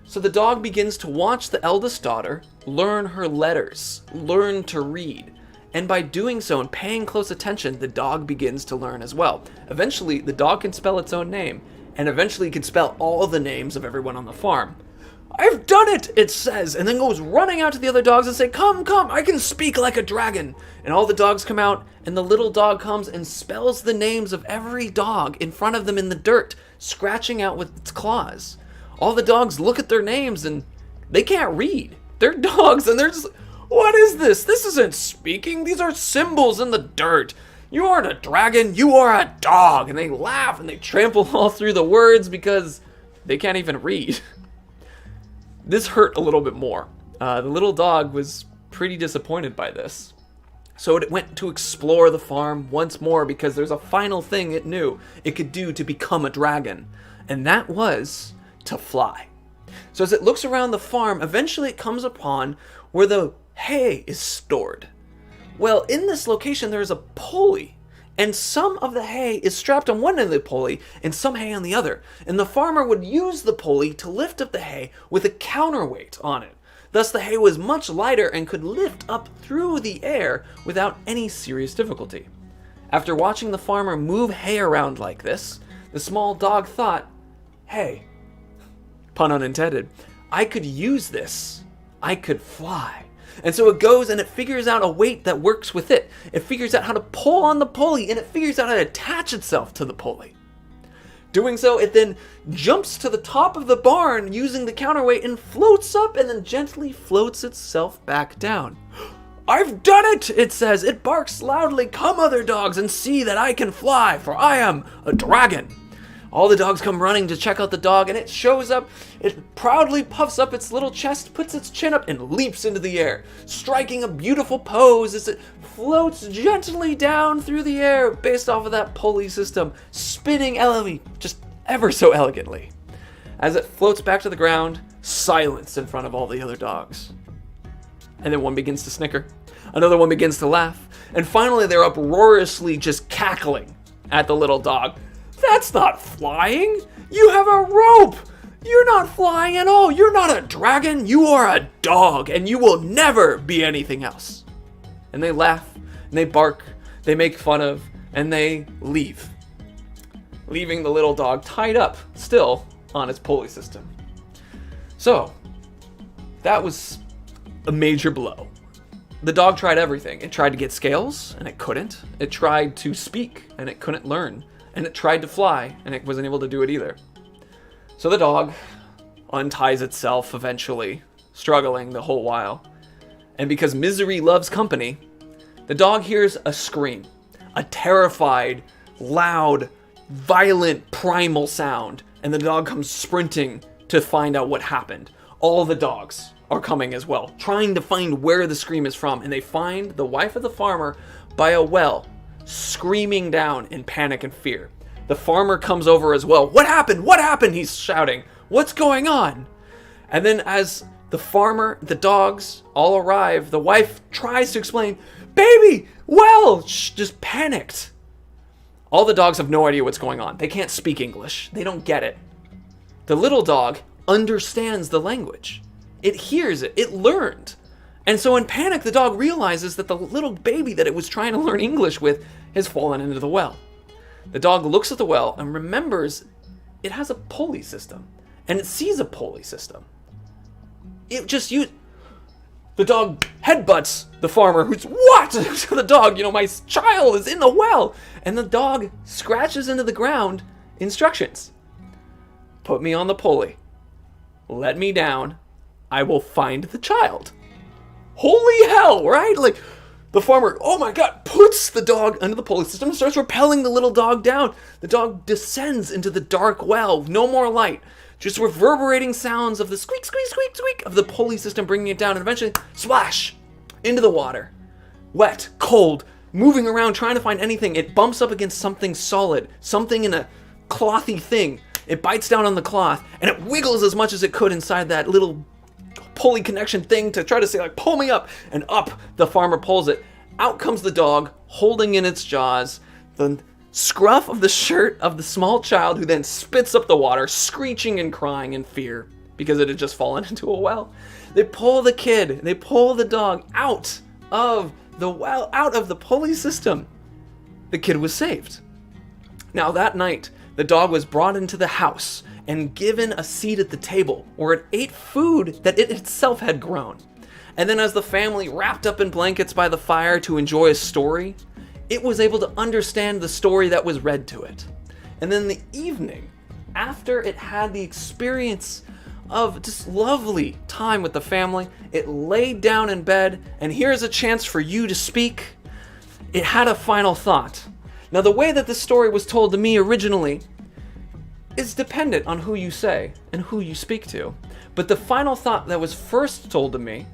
S1: So the dog begins to watch the eldest daughter learn her letters, learn to read. And by doing so and paying close attention, the dog begins to learn as well. Eventually, the dog can spell its own name, and eventually can spell all the names of everyone on the farm. "I've done it," it says, and then goes running out to the other dogs and say, "Come, come, I can speak like a dragon." And all the dogs come out, and the little dog comes and spells the names of every dog in front of them in the dirt, scratching out with its claws. All the dogs look at their names, and they can't read. They're dogs, and they're just, what is this? This isn't speaking. These are symbols in the dirt. You aren't a dragon, you are a dog. And they laugh and they trample all through the words because they can't even read. This hurt a little bit more. The little dog was pretty disappointed by this. So it went to explore the farm once more because there's a final thing it knew it could do to become a dragon. And that was to fly. So as it looks around the farm, eventually it comes upon where the hay is stored. Well, in this location there's a pulley, and some of the hay is strapped on one end of the pulley and some hay on the other, and the farmer would use the pulley to lift up the hay with a counterweight on it. Thus the hay was much lighter and could lift up through the air without any serious difficulty. After watching the farmer move hay around like this, the small dog thought, hey, pun unintended, I could use this. I could fly. And so it goes and it figures out a weight that works with it. It figures out how to pull on the pulley, and it figures out how to attach itself to the pulley. Doing so, it then jumps to the top of the barn using the counterweight and floats up and then gently floats itself back down. I've done it, it says. It barks loudly, "Come, other dogs, and see that I can fly, for I am a dragon." All the dogs come running to check out the dog, and it shows up. It proudly puffs up its little chest, puts its chin up, and leaps into the air, striking a beautiful pose as it floats gently down through the air based off of that pulley system, spinning just ever so elegantly. As it floats back to the ground, silence in front of all the other dogs. And then one begins to snicker, another one begins to laugh, and finally they're uproariously just cackling at the little dog. That's not flying. You have a rope. You're not flying at all. You're not a dragon. You are a dog, and you will never be anything else. And they laugh, and they bark, they make fun of, and they leave, leaving the little dog tied up still on its pulley system. So, that was a major blow. The dog tried everything. It tried to get scales, and it couldn't. It tried to speak, and it couldn't learn. And it tried to fly, and it wasn't able to do it either. So the dog unties itself eventually, struggling the whole while. And because misery loves company, the dog hears a scream. A terrified, loud, violent, primal sound. And the dog comes sprinting to find out what happened. All the dogs are coming as well, trying to find where the scream is from. And they find the wife of the farmer by a well, screaming down in panic and fear. The farmer comes over as well. What happened? What happened? He's shouting. What's going on? And then as the farmer, the dogs all arrive, the wife tries to explain, baby, well, just panicked. All the dogs have no idea what's going on. They can't speak English. They don't get it. The little dog understands the language. It hears it. It learned. And so in panic, the dog realizes that the little baby that it was trying to learn English with has fallen into the well. The dog looks at the well and remembers it has a pulley system. And it sees a pulley system. It just the dog headbutts the farmer who's, what? To the dog, my child is in the well. And the dog scratches into the ground instructions. Put me on the pulley. Let me down. I will find the child. Holy hell, right? Like, the farmer, oh my god, puts the dog under the pulley system and starts rappelling the little dog down. The dog descends into the dark well. No more light. Just reverberating sounds of the squeak, squeak, squeak, squeak of the pulley system bringing it down. And eventually, splash, into the water. Wet, cold, moving around, trying to find anything. It bumps up against something solid, something in a clothy thing. It bites down on the cloth, and it wiggles as much as it could inside that little pulley connection thing to try to say, like, pull me up. And up the farmer pulls it. Out comes the dog, holding in its jaws the scruff of the shirt of the small child, who then spits up the water, screeching and crying in fear because it had just fallen into a well. They pull the kid, they pull the dog out of the well, out of the pulley system. The kid was saved. Now that night, the dog was brought into the house and given a seat at the table where it ate food that it itself had grown. And then as the family wrapped up in blankets by the fire to enjoy a story, it was able to understand the story that was read to it. And then the evening, after it had the experience of just lovely time with the family, it laid down in bed, and here's a chance for you to speak. It had a final thought. Now, the way that the story was told to me originally is dependent on who you say and who you speak to. But the final thought that was first told to me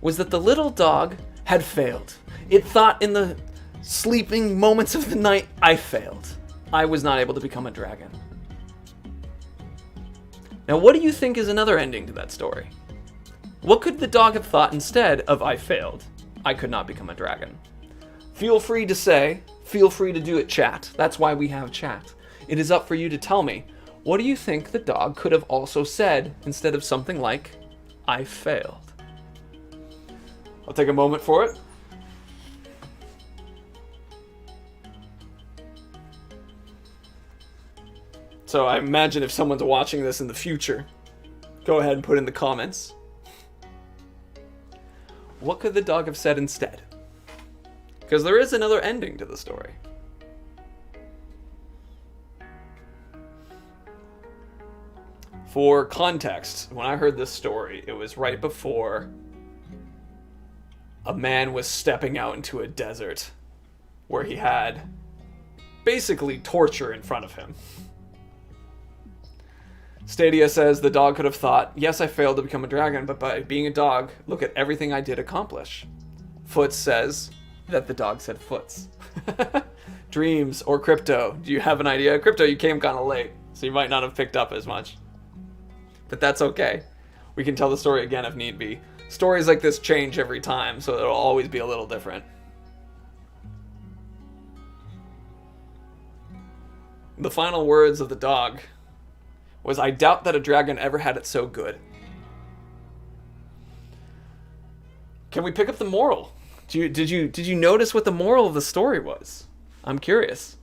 S1: was that the little dog had failed. It thought in the sleeping moments of the night, I failed. I was not able to become a dragon. Now, what do you think is another ending to that story? What could the dog have thought instead of I failed? I could not become a dragon. Feel free to say, feel free to do it, chat. That's why we have chat. It is up for you to tell me, what do you think the dog could have also said instead of something like, I failed? I'll take a moment for it. So I imagine if someone's watching this in the future, go ahead and put in the comments. What could the dog have said instead? Because there is another ending to the story. For context, when I heard this story, it was right before a man was stepping out into a desert where he had basically torture in front of him. Stadia says the dog could have thought, yes, I failed to become a dragon, but by being a dog, look at everything I did accomplish. Foots says that the dog said Foots. Dreams or Crypto, do you have an idea? Crypto, you came kind of late, so you might not have picked up as much. But that's okay. We can tell the story again if need be. Stories like this change every time, so it'll always be a little different. The final words of the dog was, I doubt that a dragon ever had it so good. Can we pick up the moral? Did you notice what the moral of the story was? I'm curious.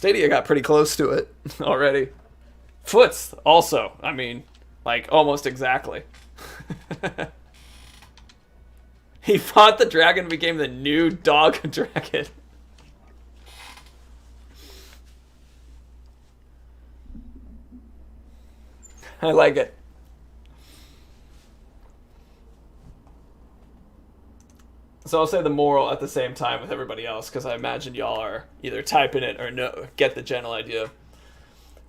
S1: Stadia got pretty close to it already. Foots also. I mean, like almost exactly. He fought the dragon and became the new dog dragon. I like it. So I'll say the moral at the same time with everybody else, because I imagine y'all are either typing it or no, get the general idea.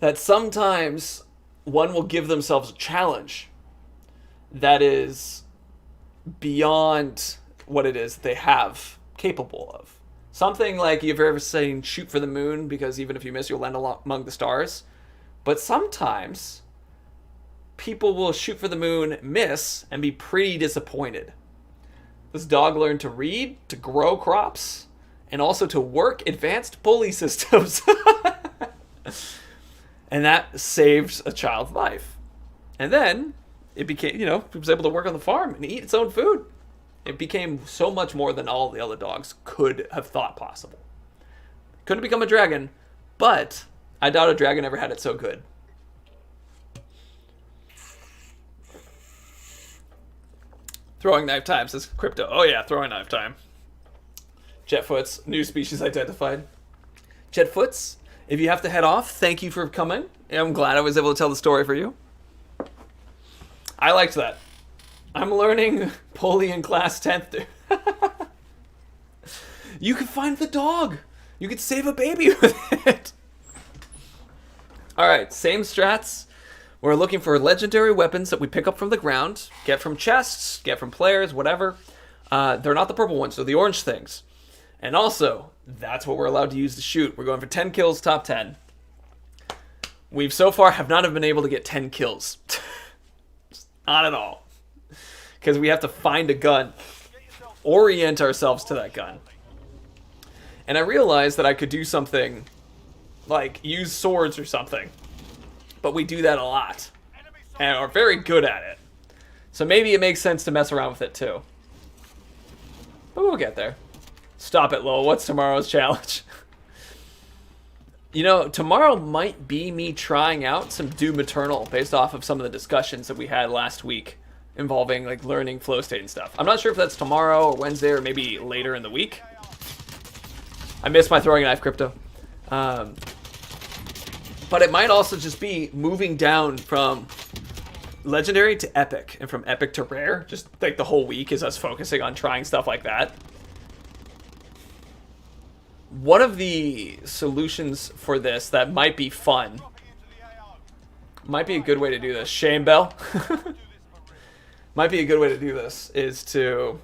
S1: That sometimes one will give themselves a challenge that is beyond what it is they have capable of. Something like you've ever seen shoot for the moon, because even if you miss, you'll land among the stars. But sometimes people will shoot for the moon, miss, and be pretty disappointed. This dog learned to read, to grow crops, and also to work advanced pulley systems. And that saved a child's life. And then it became, it was able to work on the farm and eat its own food. It became so much more than all the other dogs could have thought possible. Couldn't become a dragon, but I doubt a dragon ever had it so good. Throwing knife time, says Crypto. Oh yeah, throwing knife time. Jetfoots, new species identified. Jetfoots, if you have to head off, thank you for coming. I'm glad I was able to tell the story for you. I liked that. I'm learning pulley in class 10th, dude. You could find the dog. You could save a baby with it. Alright, same strats. We're looking for legendary weapons that we pick up from the ground, get from chests, get from players, whatever. They're not the purple ones, they're the orange things. And also, that's what we're allowed to use to shoot. We're going for 10 kills, top 10. We've so far have not been able to get 10 kills. Not at all. Because we have to find a gun, orient ourselves to that gun. And I realized that I could do something like use swords or something. But we do that a lot, and are very good at it. So maybe it makes sense to mess around with it too. But we'll get there. Stop it, Lowell. What's tomorrow's challenge? Tomorrow might be me trying out some Doom Eternal based off of some of the discussions that we had last week involving like learning flow state and stuff. I'm not sure if that's tomorrow or Wednesday or maybe later in the week. I missed my throwing knife, Crypto. But it might also just be moving down from legendary to epic and from epic to rare. Just like the whole week is us focusing on trying stuff like that. One of the solutions for this that might be fun, might be a good way to do this, Shame Bell, might be a good way to do this, is to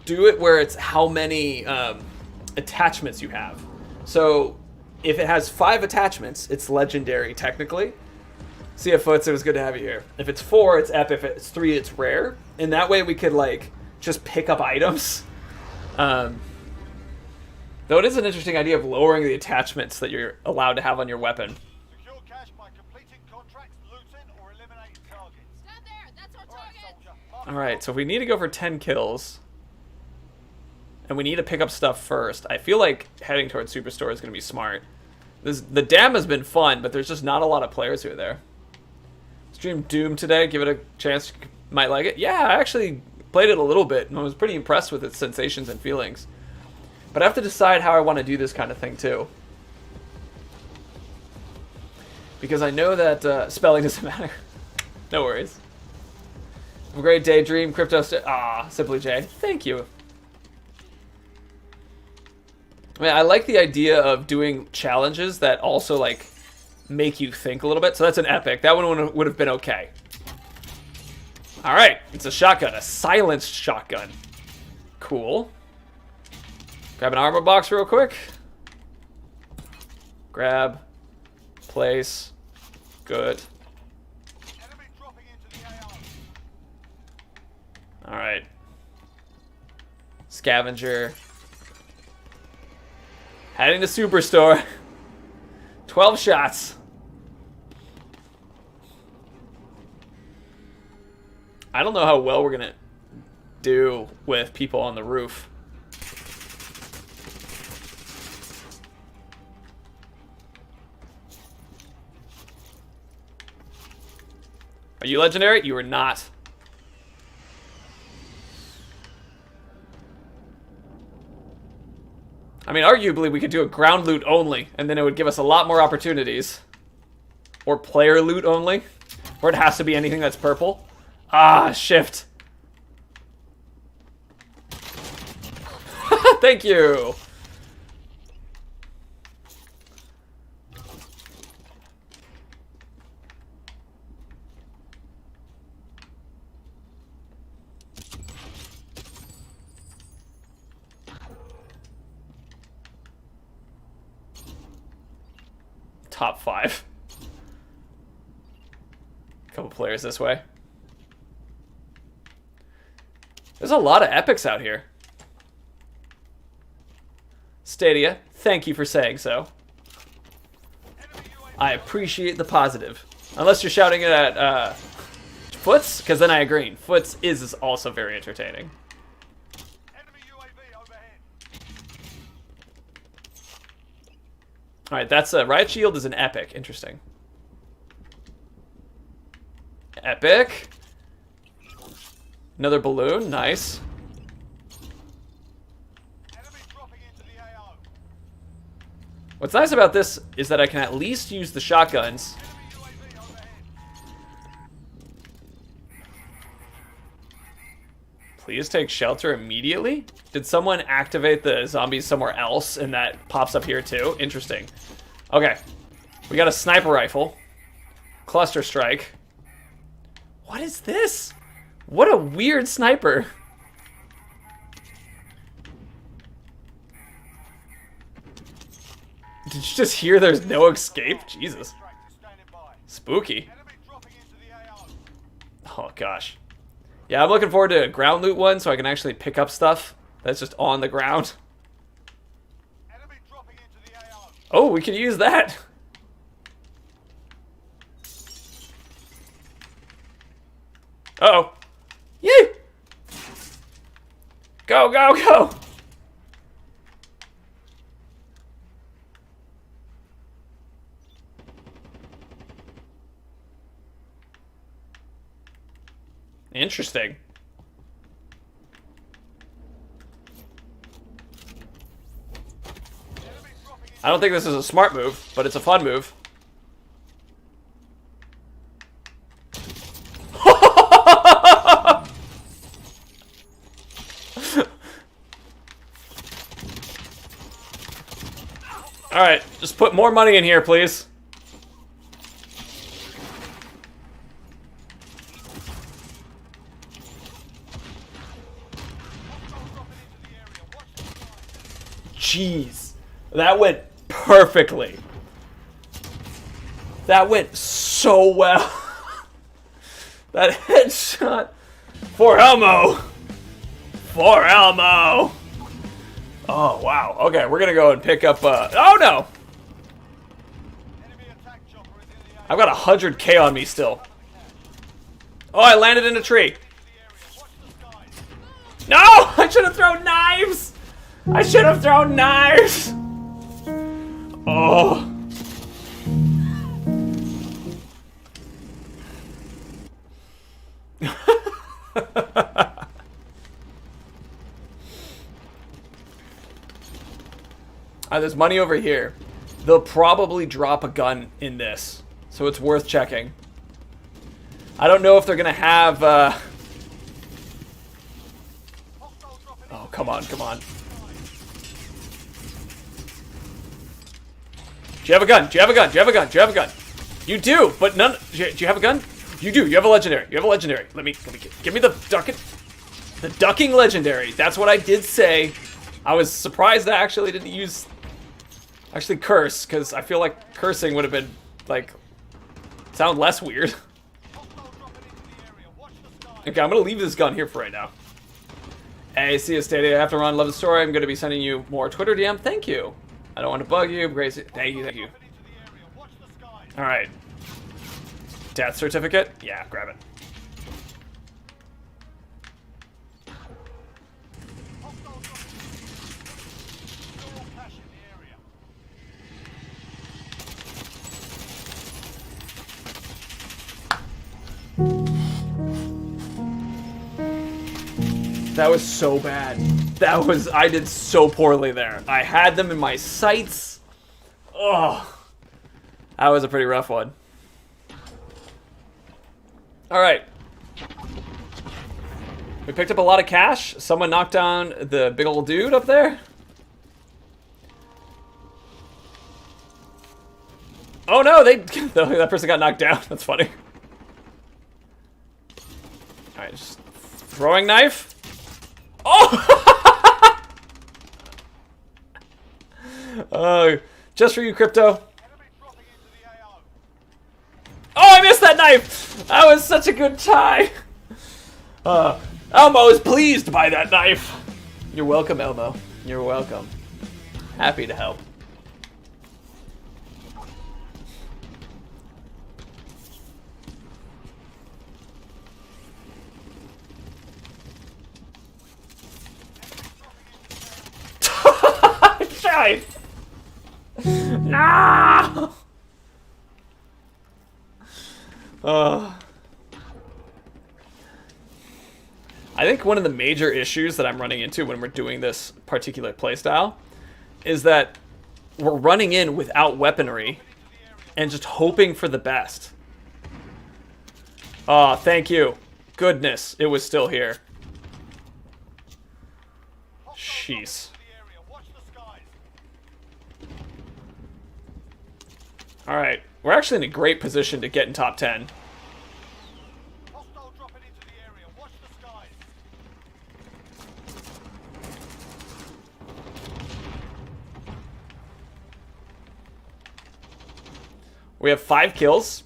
S1: do it where it's how many attachments you have. So if it has 5 attachments, it's legendary technically. See if Foots, it was good to have you here. If it's 4, it's epic. If it's 3, it's rare. And that way we could like just pick up items. Though it is an interesting idea of lowering the attachments that you're allowed to have on your weapon.
S2: Secure cash by completing contracts, looting, or eliminating targets.
S3: Stand there. That's our target.
S1: Alright, so we need to go for 10 kills. And we need to pick up stuff first. I feel like heading towards Superstore is going to be smart. The dam has been fun, but there's just not a lot of players who are there. Stream Doom today. Give it a chance. You might like it. Yeah, I actually played it a little bit and I was pretty impressed with its sensations and feelings. But I have to decide how I want to do this kind of thing too. Because I know that spelling doesn't matter. No worries. Have a great day, Dream. Crypto. Simply J. Thank you. I mean, I like the idea of doing challenges that also like make you think a little bit. So that's an epic. That one would have been okay. All right, it's a shotgun, a silenced shotgun. Cool. Grab an armor box real quick. Grab. Place. Good.
S2: Enemy dropping into the AR.
S1: All right. Scavenger. Heading to Superstore. 12 shots. I don't know how well we're gonna do with people on the roof. Are you legendary? You are not. I mean, arguably, we could do a ground loot only, and then it would give us a lot more opportunities. Or player loot only. Or it has to be anything that's purple. Ah, shift. Thank you. Top 5. Couple players this way. There's a lot of epics out here. Stadia, thank you for saying so. I appreciate the positive. Unless you're shouting it at Foots, because then I agree. Foots is also very entertaining.
S2: Enemy UAV overhead.
S1: Alright, that's Riot Shield is an epic. Interesting. Epic. Another balloon. Nice.
S2: Enemy dropping into the AO.
S1: What's nice about this is that I can at least use the shotguns.
S2: Enemy UAV overhead.
S1: Please take shelter immediately? Did someone activate the zombies somewhere else and that pops up here too? Interesting. Okay. We got a sniper rifle. Cluster strike. What is this? What a weird sniper. Did you just hear there's no escape? Jesus.
S2: Tractor standing by.
S1: Spooky.
S2: Enemy dropping into the AO.
S1: Oh gosh. Yeah, I'm looking forward to a ground loot one so I can actually pick up stuff that's just on the ground.
S2: Enemy dropping into the AO.
S1: Oh, we could use that. Uh-oh. Yee! Go, go, go! Interesting. I don't think this is a smart move, but it's a fun move. Alright, just put more money in here, please. Jeez. That went perfectly. That went so well. That headshot. For Elmo. For Elmo. Oh, wow. Okay, we're gonna go and pick up, oh no!
S2: Enemy attack chopper is in the AO.
S1: I've got 100k on me still. Oh, I landed in a tree.
S2: Watch the skies.
S1: No! I should have thrown knives! I should have thrown knives! Oh. There's money over here. They'll probably drop a gun in this, so it's worth checking. I don't know if they're gonna have, Oh, come on, come on. Do you have a gun? Do you have a gun? Do you have a gun? Do you have a gun? You do, but none. Do you have a gun? You do. You have a legendary. You have a legendary. Let me give me the ducking legendary. That's what I did say. I was surprised I actually didn't use curse, because I feel like cursing would have been like sound less weird. Okay, I'm gonna leave this gun here for right now. Hey, see you, Stadia. I have to run. Love the story. I'm gonna be sending you more Twitter DM. Thank you. I don't want to bug you. Grace, thank you, thank you. All right. Death certificate? Yeah, grab it. That was so bad. I did so poorly there. I had them in my sights. Oh, that was a pretty rough one. All right. We picked up a lot of cash. Someone knocked down the big old dude up there. Oh no, that person got knocked down. That's funny. All right, just throwing knife. Oh! Just for you, Crypto. Oh, I missed that knife! That was such a good tie. Elmo is pleased by that knife. You're welcome, Elmo. You're welcome. Happy to help. Try. No! I think one of the major issues that I'm running into when we're doing this particular playstyle is that we're running in without weaponry and just hoping for the best. Oh, thank you. Goodness, it was still here. Jeez. Alright, we're actually in a great position to get in top 10. We have 5 kills.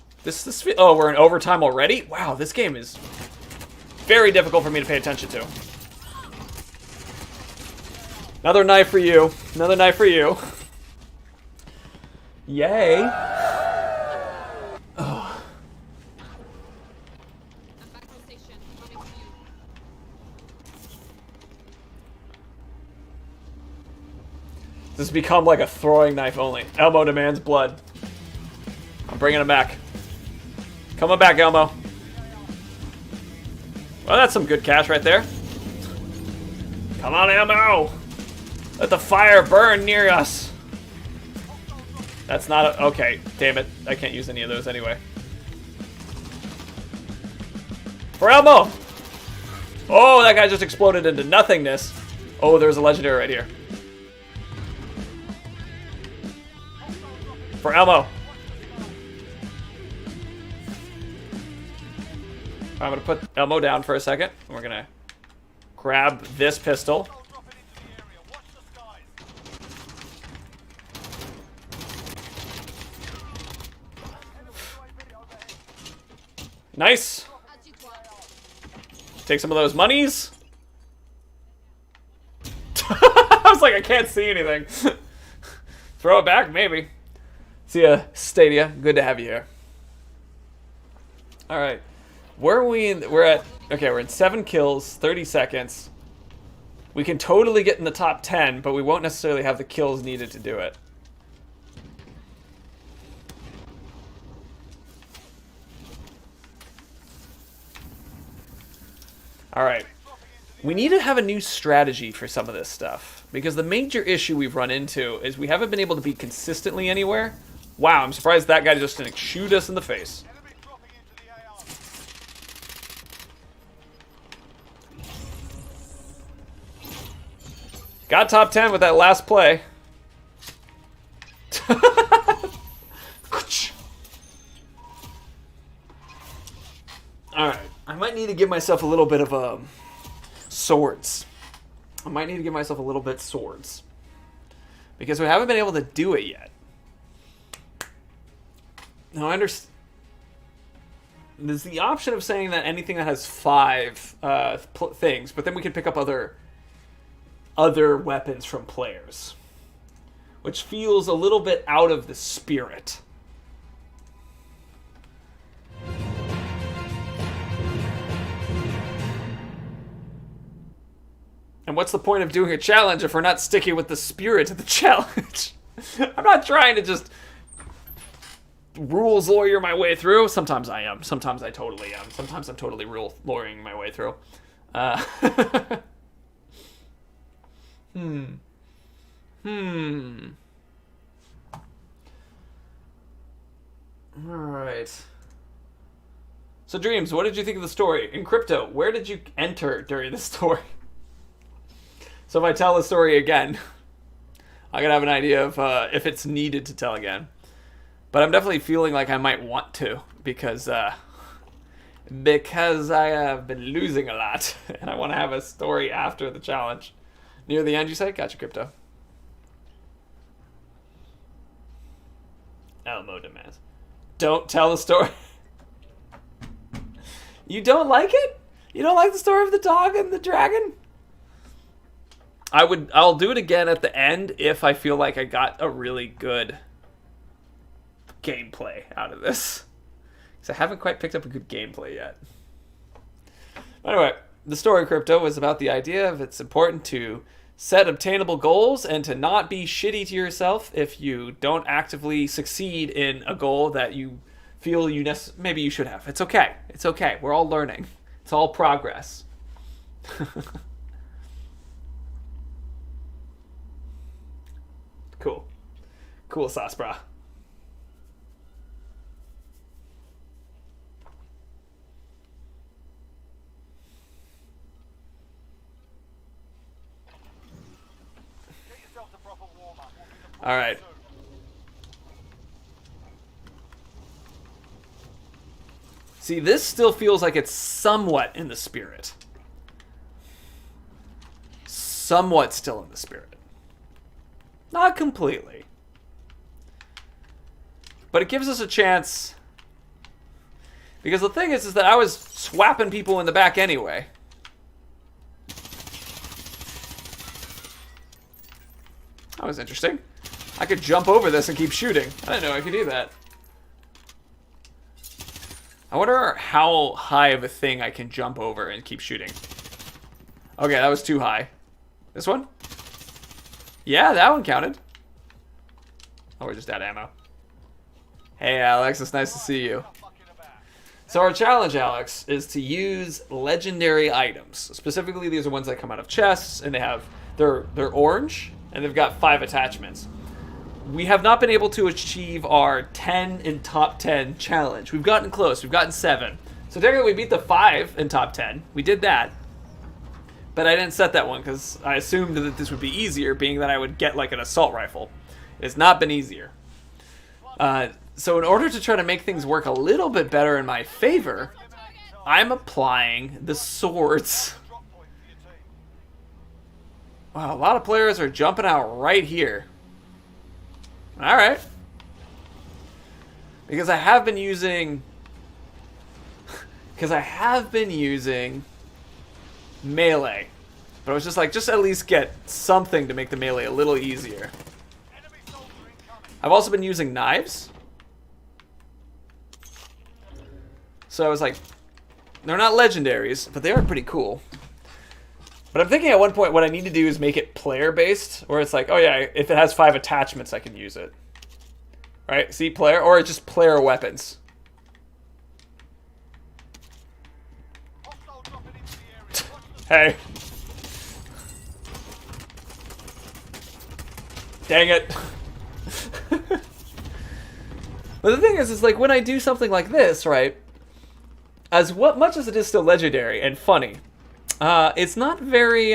S1: Oh, we're in overtime already? Wow, this game is very difficult for me to pay attention to. Another knife for you. Another knife for you. Yay. Oh. This has become like a throwing knife only. Elmo demands blood. I'm bringing him back. Coming back, Elmo. Well, that's some good cash right there. Come on, Elmo. Let the fire burn near us. That's not a... Okay, damn it. I can't use any of those anyway. For Elmo! Oh, that guy just exploded into nothingness. Oh, there's a legendary right here. For Elmo. I'm going to put Elmo down for a second. We're going to grab this pistol. Nice. Take some of those monies. I was like, I can't see anything. Throw it back, maybe. See ya, Stadia. Good to have you here. All right. Where are we in? We're in 7 kills, 30 seconds. We can totally get in the top 10, but we won't necessarily have the kills needed to do it. Alright. We need to have a new strategy for some of this stuff. Because the major issue we've run into is we haven't been able to be consistently anywhere. Wow, I'm surprised that guy just didn't shoot us in the face. Got top 10 with that last play. Alright, I might need to give myself a little bit of swords. I might need to give myself a little bit swords. Because we haven't been able to do it yet. Now I understand. There's the option of saying that anything that has 5 things, but then we can pick up other weapons from players, which feels a little bit out of the spirit. And what's the point of doing a challenge if we're not sticking with the spirit of the challenge? I'm not trying to just rules lawyer my way through. Sometimes I am. Sometimes I totally am. Sometimes I'm totally rule lawyering my way through. Alright. So, Dreams, what did you think of the story? In crypto, where did you enter during the story? So if I tell the story again, I can have an idea of if it's needed to tell again. But I'm definitely feeling like I might want to because I have been losing a lot and I want to have a story after the challenge. Near the end, you say? Gotcha, crypto. Elmo demands. Don't tell the story. You don't like it? You don't like the story of the dog and the dragon? I'll do it again at the end if I feel like I got a really good gameplay out of this. Because I haven't quite picked up a good gameplay yet. Anyway, the story crypto was about the idea of it's important to set obtainable goals and to not be shitty to yourself if you don't actively succeed in a goal that you feel maybe you should have. It's okay. It's okay. We're all learning. It's all progress. Cool. Cool sauce, brah.
S2: Get yourself the proper warm-up. We'll be deployed
S1: All right.
S2: soon.
S1: See, this still feels like it's somewhat in the spirit. Somewhat still in the spirit. Not completely. But it gives us a chance. Because the thing is that I was swapping people in the back anyway. That was interesting. I could jump over this and keep shooting. I didn't know I could do that. I wonder how high of a thing I can jump over and keep shooting. Okay, that was too high. This one? Yeah, that one counted. Oh, we're just out of ammo. Hey, Alex, it's nice to see you. So our challenge, Alex, is to use legendary items. Specifically, these are ones that come out of chests, and they're orange, and they've got 5 attachments. We have not been able to achieve our 10 in top 10 challenge. We've gotten close. We've gotten 7. So technically, we beat the 5 in top 10. We did that. But I didn't set that one because I assumed that this would be easier, being that I would get like an assault rifle. It's not been easier. So in order to try to make things work a little bit better in my favor, I'm applying the swords. Wow, a lot of players are jumping out right here. Alright. Because I have been using melee. But I was just like, just at least get something to make the melee a little easier. I've also been using knives. So I was like, they're not legendaries, but they are pretty cool. But I'm thinking at one point what I need to do is make it player-based, where it's like, oh yeah, if it has 5 attachments, I can use it. Right? See, player, or just player weapons. Hey. Dang it. But the thing is like when I do something like this, right? Much as it is still legendary and funny, it's not very,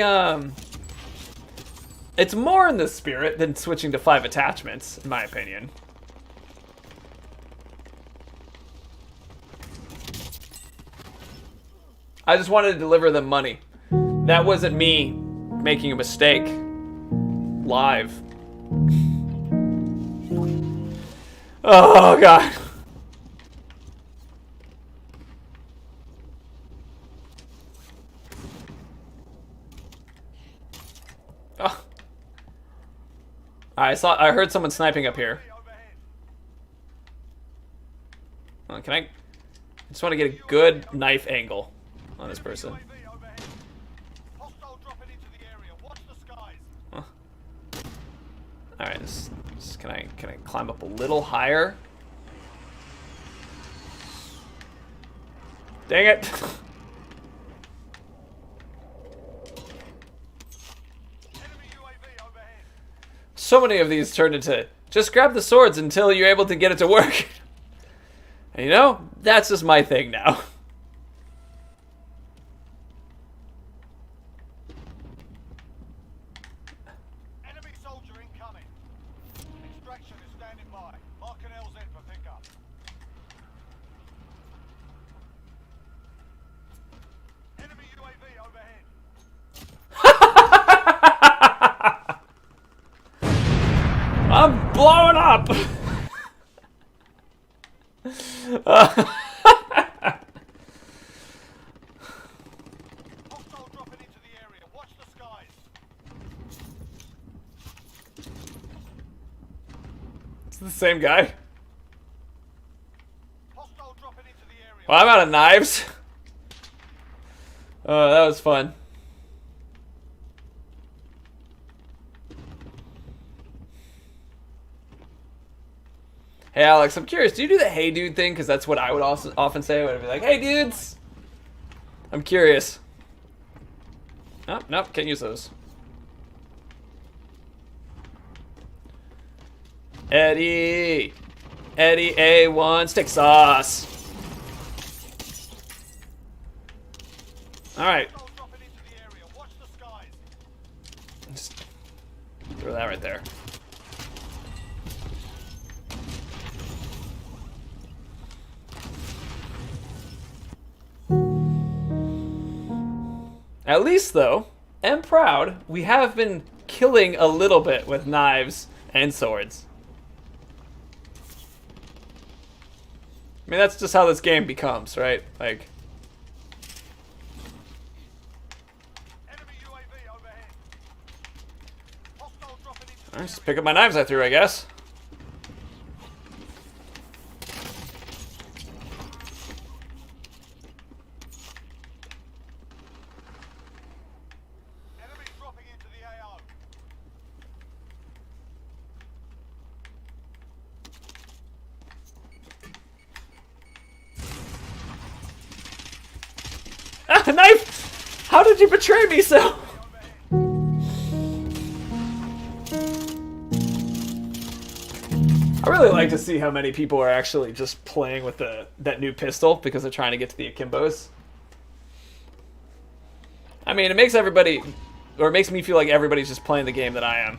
S1: it's more in the spirit than switching to 5 attachments, in my opinion. I just wanted to deliver them money. That wasn't me making a mistake. Live. Oh, God. Oh. I heard someone sniping up here. Oh, can I just want to get a good knife angle on this person. Huh. All right, can I climb up a little higher? Dang it! so many of these turned into just grab the swords until you're able to get it to work. And you know, that's just my thing now.
S2: Enemy soldier incoming. Extraction is standing by. Mark an LZ for pickup. Enemy UAV overhead.
S1: I'm blowing up.
S2: Hostile dropping into the area. Watch the skies.
S1: It's the same guy.
S2: Hostile dropping into the area.
S1: Well, I'm out of knives. Oh, that was fun. Hey Alex, I'm curious, do you do the hey dude thing? Because that's what I would also often say. I would be like, hey dudes! I'm curious. Oh, nope, can't use those. Eddie! Eddie A1 stick sauce! Alright.
S2: Hostile dropping into the area. Watch the skies.
S1: Just throw that right there. At least, though, and proud, we have been killing a little bit with knives and swords. I mean, that's just how this game becomes, right? Like,
S2: Enemy UAV overhead. Hostile dropping into
S1: I just pick up my knives I threw, I guess.
S2: Enemy dropping into the AO.
S1: Ah, knife! How did you betray me so? I really like to see how many people are actually just playing with that new pistol because they're trying to get to the akimbos. I mean, it makes everybody, or it makes me feel like everybody's just playing the game that I am.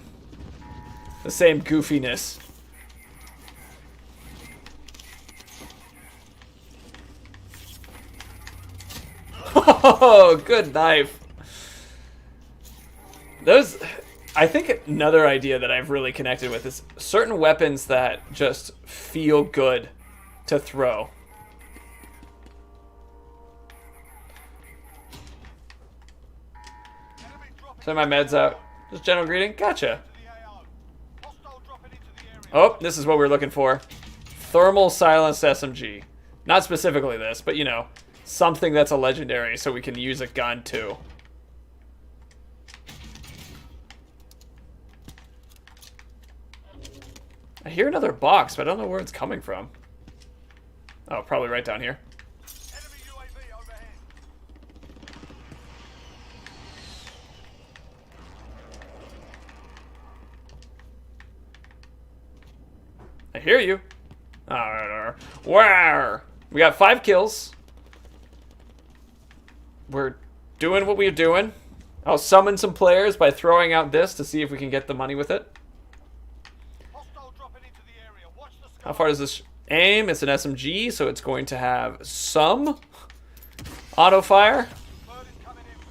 S1: The same goofiness. Oh, good knife. Those, I think another idea that I've really connected with is certain weapons that just feel good to throw.
S2: Enemy dropping
S1: Send my meds out. Just general greeting. Gotcha.
S2: into the AO. Hostile dropping into the area.
S1: Oh, this is what we're looking for. Thermal silenced SMG. Not specifically this, but you know, something that's a legendary so we can use a gun too. I hear another box, but I don't know where it's coming from. Oh, probably right down here.
S2: Enemy UAV overhead.
S1: I hear you. Wow. We got 5 kills. We're doing what we're doing. I'll summon some players by throwing out this to see if we can get the money with it.
S2: Hostile dropping into the area. Watch the skies.
S1: How far does this aim? It's an SMG, so it's going to have some auto fire.
S2: Bird is coming in for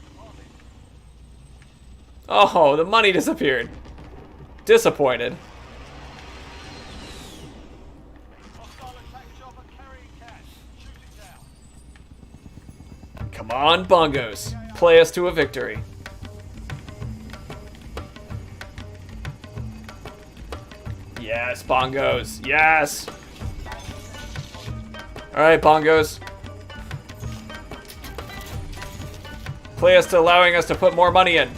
S2: deposit.
S1: Oh, the money disappeared. Disappointed.
S2: Hostile attack chopper carrying cash. Shoot it down.
S1: Come on, bongos. Play us to a victory. Yes, bongos. Yes. All right, bongos. Play us to allowing us to put more money in.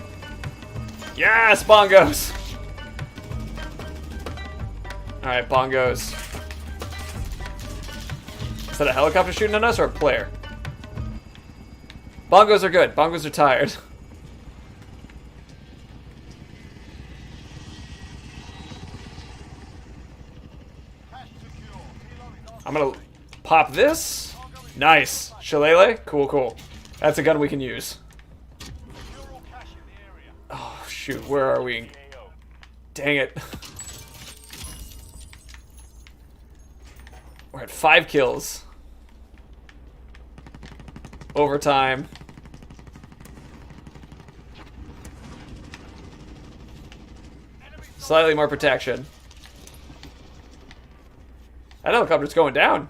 S1: Yes, bongos. All right, bongos. Is that a helicopter shooting at us or a player? Bongos are good. Bongos are tired. I'm gonna pop this. Nice. Shillelagh? Cool, cool. That's a gun we can use. Oh, shoot. Where are we? Dang it. We're at 5 kills. Overtime. Slightly more protection. That helicopter's going down.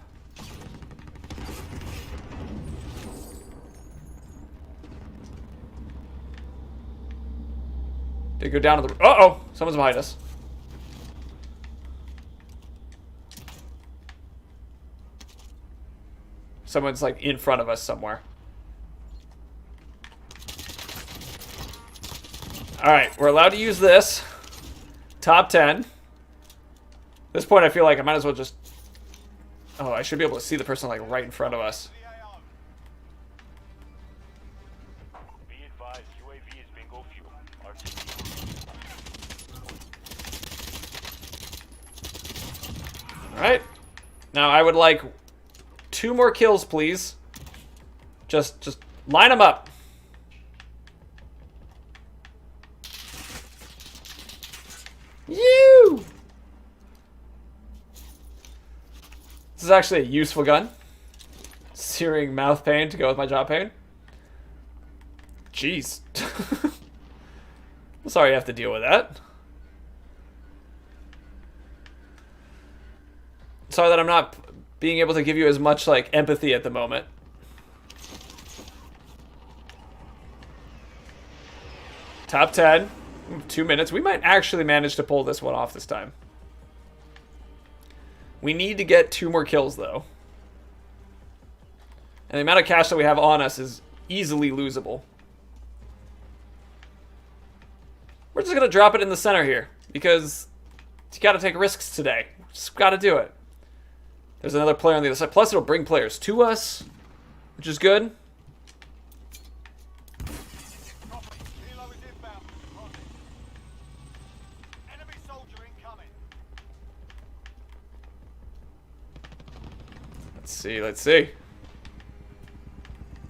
S1: Did it go down to the... Uh-oh! Someone's behind us. Someone's like in front of us somewhere. Alright, we're allowed to use this. Top 10. At this point I feel like I might as well just... Oh, I should be able to see the person like right in front of us.
S2: Be advised, UAV is bingo fuel.
S1: Alright. Now I would like 2 more kills, please. Just line them up. You. This is actually a useful gun. Searing mouth pain to go with my jaw pain. Jeez. I'm sorry you have to deal with that. Sorry that I'm not being able to give you as much like empathy at the moment. Top 10. 2 minutes. We might actually manage to pull this one off this time. We need to get 2 more kills though. And the amount of cash that we have on us is easily losable. We're just going to drop it in the center here because you got to take risks today. Just got to do it. There's another player on the other side. Plus, it'll bring players to us, which is good. Let's see.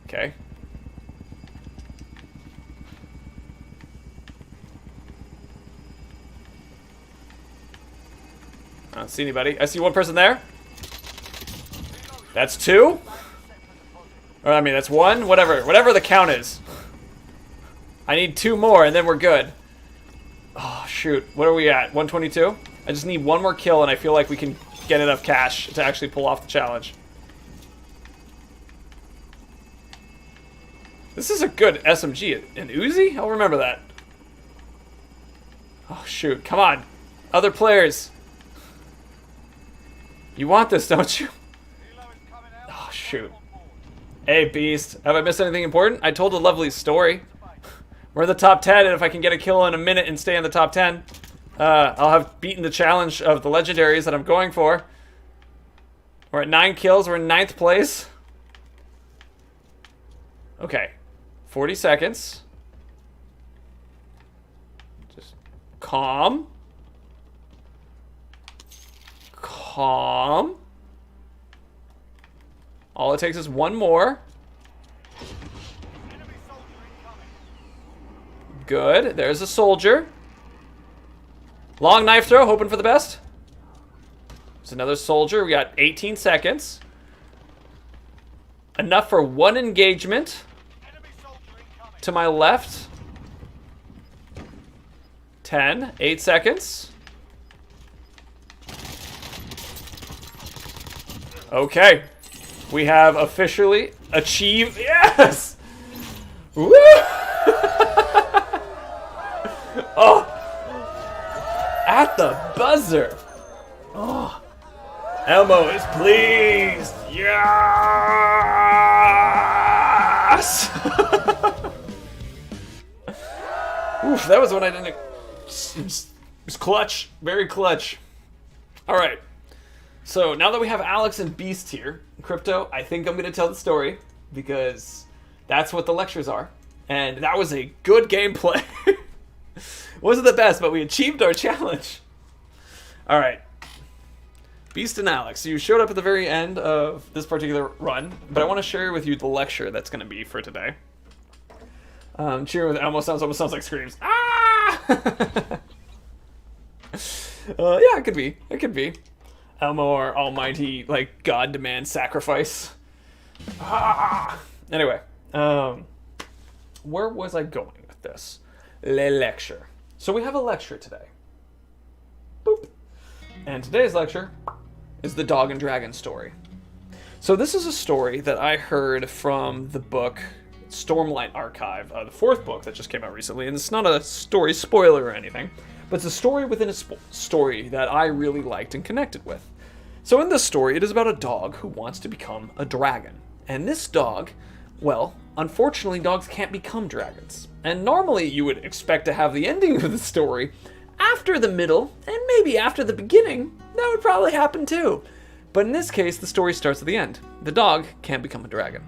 S1: Okay. I don't see anybody. I see one person there. That's 2? Or, I mean, that's 1. Whatever the count is. I need 2 more, and then we're good. Oh, shoot. What are we at? 122? I just need 1 more kill, and I feel like we can get enough cash to actually pull off the challenge. This is a good SMG. An Uzi? I'll remember that. Oh, shoot. Come on. Other players. You want this, don't you? Oh, shoot. Hey, Beast. Have I missed anything important? I told a lovely story. We're in the top 10, and if I can get a kill in a minute and stay in the top 10, I'll have beaten the challenge of the legendaries that I'm going for. We're at 9 kills. We're in 9th place. Okay. 40 seconds. Just calm. Calm. All it takes is 1 more. Good. There's a soldier. Long knife throw, hoping for the best. There's another soldier. We got 18 seconds. Enough for 1 engagement. To my left. 10. 8 seconds. Okay. We have officially achieved... Yes! Woo! Oh! At the buzzer! Oh! Elmo is pleased! Yes! Oof, that was one I didn't... It was clutch. Very clutch. Alright. So, now that we have Alex and Beast here, Crypto, I think I'm going to tell the story, because that's what the lectures are. And that was a good gameplay. Wasn't the best, but we achieved our challenge. Alright. Beast and Alex, you showed up at the very end of this particular run, but I want to share with you the lecture that's going to be for today. Cheer with almost sounds like screams. Ah! Yeah, it could be. It could be. Elmo, our almighty, like, God demands sacrifice. Ah! Anyway, where was I going with this? Le lecture. So we have a lecture today. Boop. And today's lecture is the Dog and Dragon story. So this is a story that I heard from the book Stormlight Archive, the 4th book that just came out recently, and it's not a story spoiler or anything, but it's a story within a story that I really liked and connected with. So in this story, it is about a dog who wants to become a dragon. And this dog, well, unfortunately, dogs can't become dragons. And normally you would expect to have the ending of the story after the middle, and maybe after the beginning. That would probably happen too. But in this case, the story starts at the end. The dog can't become a dragon.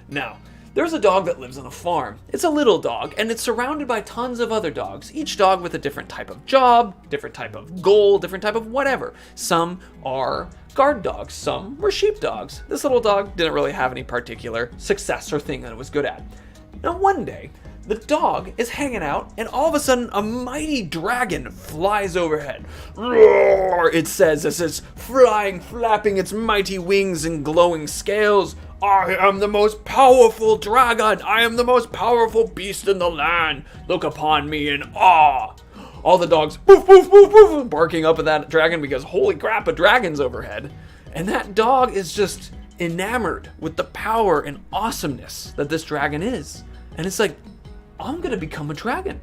S1: Now, there's a dog that lives on a farm. It's a little dog, and it's surrounded by tons of other dogs, each dog with a different type of job, different type of goal, different type of whatever. Some are guard dogs, some were sheepdogs. This little dog didn't really have any particular success or thing that it was good at. Now one day, the dog is hanging out, and all of a sudden, a mighty dragon flies overhead. Roar! It says as it's flying, flapping its mighty wings and glowing scales. I am the most powerful dragon. I am the most powerful beast in the land. Look upon me in awe. All the dogs, woof, woof, woof, woof, barking up at that dragon because holy crap, a dragon's overhead. And that dog is just enamored with the power and awesomeness that this dragon is. And it's like, I'm gonna become a dragon.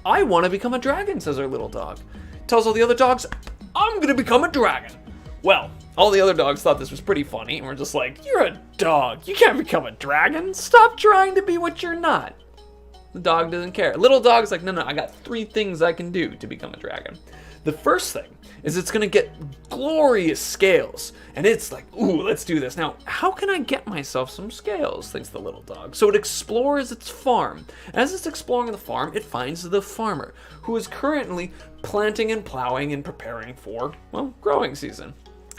S1: I wanna become a dragon, says our little dog. Tells all the other dogs, I'm gonna become a dragon. Well, all the other dogs thought this was pretty funny and were just like, you're a dog. You can't become a dragon. Stop trying to be what you're not. The dog doesn't care. Little dog's like, no, I got 3 things I can do to become a dragon. The first thing is it's gonna get glorious scales. And it's like, ooh, let's do this. Now, how can I get myself some scales, thinks the little dog. So it explores its farm. As it's exploring the farm, it finds the farmer, who is currently planting and plowing and preparing for, well, growing season.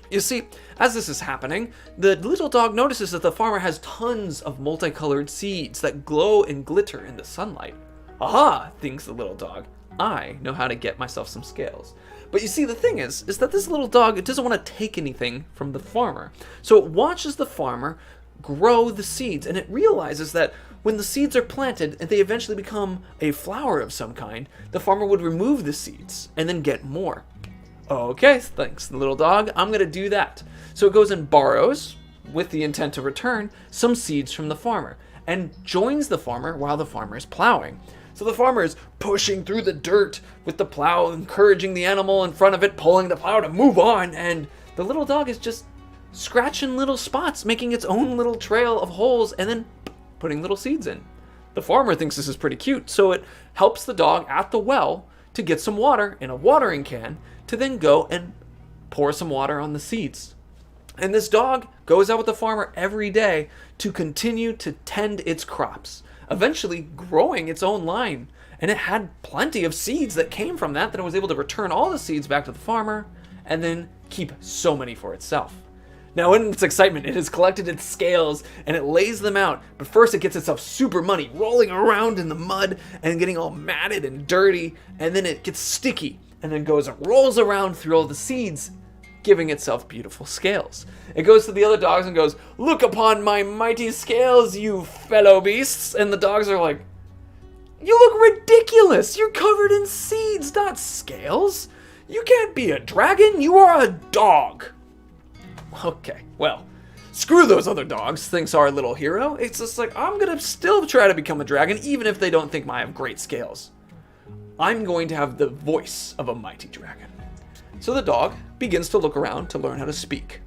S1: You see, as this is happening, the little dog notices that the farmer has tons of multicolored seeds that glow and glitter in the sunlight. Aha, thinks the little dog. I know how to get myself some scales. But you see, the thing is that this little dog, it doesn't want to take anything from the farmer. So it watches the farmer grow the seeds, and it realizes that when the seeds are planted and they eventually become a flower of some kind, the farmer would remove the seeds and then get more. Okay, thanks, little dog. I'm going to do that. So it goes and borrows, with the intent to return, some seeds from the farmer, and joins the farmer while the farmer is plowing. So the farmer is pushing through the dirt with the plow, encouraging the animal in front of it, pulling the plow to move on, and the little dog is just scratching little spots, making its own little trail of holes, and then putting little seeds in. The farmer thinks this is pretty cute, so it helps the dog at the well to get some water in a watering can, to then go and pour some water on the seeds. And this dog goes out with the farmer every day to continue to tend its crops, eventually growing its own line. And it had plenty of seeds that came from that it was able to return all the seeds back to the farmer and then keep so many for itself. Now in its excitement, it has collected its scales and it lays them out, but first it gets itself super muddy, rolling around in the mud and getting all matted and dirty, and then it gets sticky and then goes and rolls around through all the seeds, giving itself beautiful scales. It goes to the other dogs and goes, look upon my mighty scales, you fellow beasts. And the dogs are like, you look ridiculous. You're covered in seeds, not scales. You can't be a dragon. You are a dog. Okay, well, screw those other dogs, thinks our little hero. It's just like, I'm going to still try to become a dragon, even if they don't think I have great scales. I'm going to have the voice of a mighty dragon. So the dog begins to look around to learn how to speak.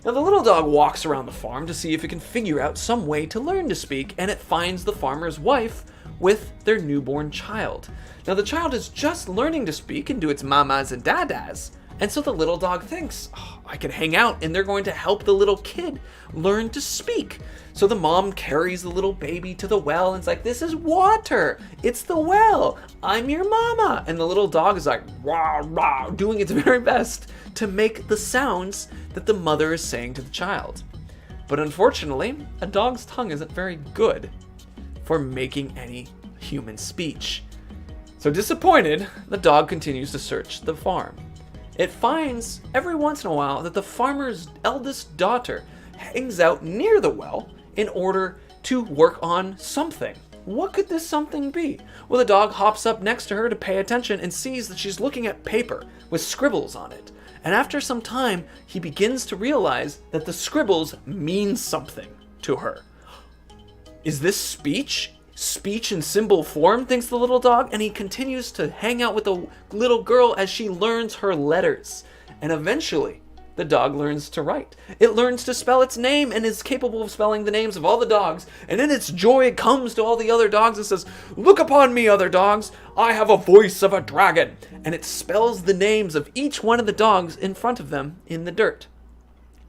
S1: Now the little dog walks around the farm to see if it can figure out some way to learn to speak, and it finds the farmer's wife with their newborn child. Now the child is just learning to speak and do its mamas and dadas, And so the little dog thinks, oh, I can hang out, and they're going to help the little kid learn to speak. So the mom carries the little baby to the well and it's like, this is water. It's the well. I'm your mama. And the little dog is like, rah, rah, doing its very best to make the sounds that the mother is saying to the child. But unfortunately, a dog's tongue isn't very good for making any human speech. So disappointed, the dog continues to search the farm. It finds every once in a while that the farmer's eldest daughter hangs out near the well in order to work on something. What could this something be? Well, the dog hops up next to her to pay attention and sees that she's looking at paper with scribbles on it. And after some time, he begins to realize that the scribbles mean something to her. Is this speech? Speech in symbol form, thinks the little dog, and he continues to hang out with the little girl as she learns her letters. And eventually, the dog learns to write. It learns to spell its name and is capable of spelling the names of all the dogs. And in its joy, it comes to all the other dogs and says, look upon me, other dogs. I have a voice of a dragon. And it spells the names of each one of the dogs in front of them in the dirt.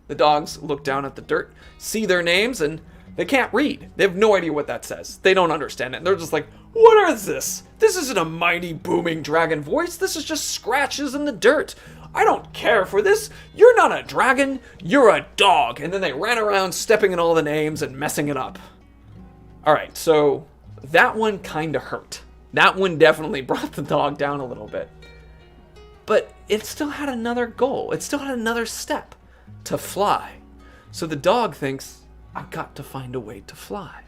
S1: The dogs look down at the dirt, see their names, and they can't read. They have no idea what that says. They don't understand it. They're just like, what is this? This isn't a mighty booming dragon voice. This is just scratches in the dirt. I don't care for this. You're not a dragon. You're a dog. And then they ran around stepping in all the names and messing it up. All right, so that one kind of hurt. That one definitely brought the dog down a little bit. But it still had another goal. It still had another step to fly. So the dog thinks, I've got to find a way to fly.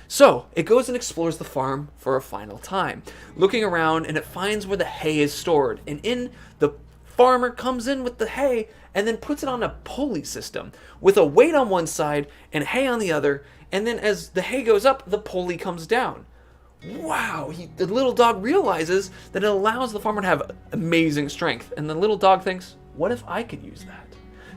S1: So it goes and explores the farm for a final time, looking around, and it finds where the hay is stored. And the farmer comes in with the hay and then puts it on a pulley system with a weight on one side and hay on the other. And then as the hay goes up, the pulley comes down. Wow, the little dog realizes that it allows the farmer to have amazing strength. And the little dog thinks, what if I could use that?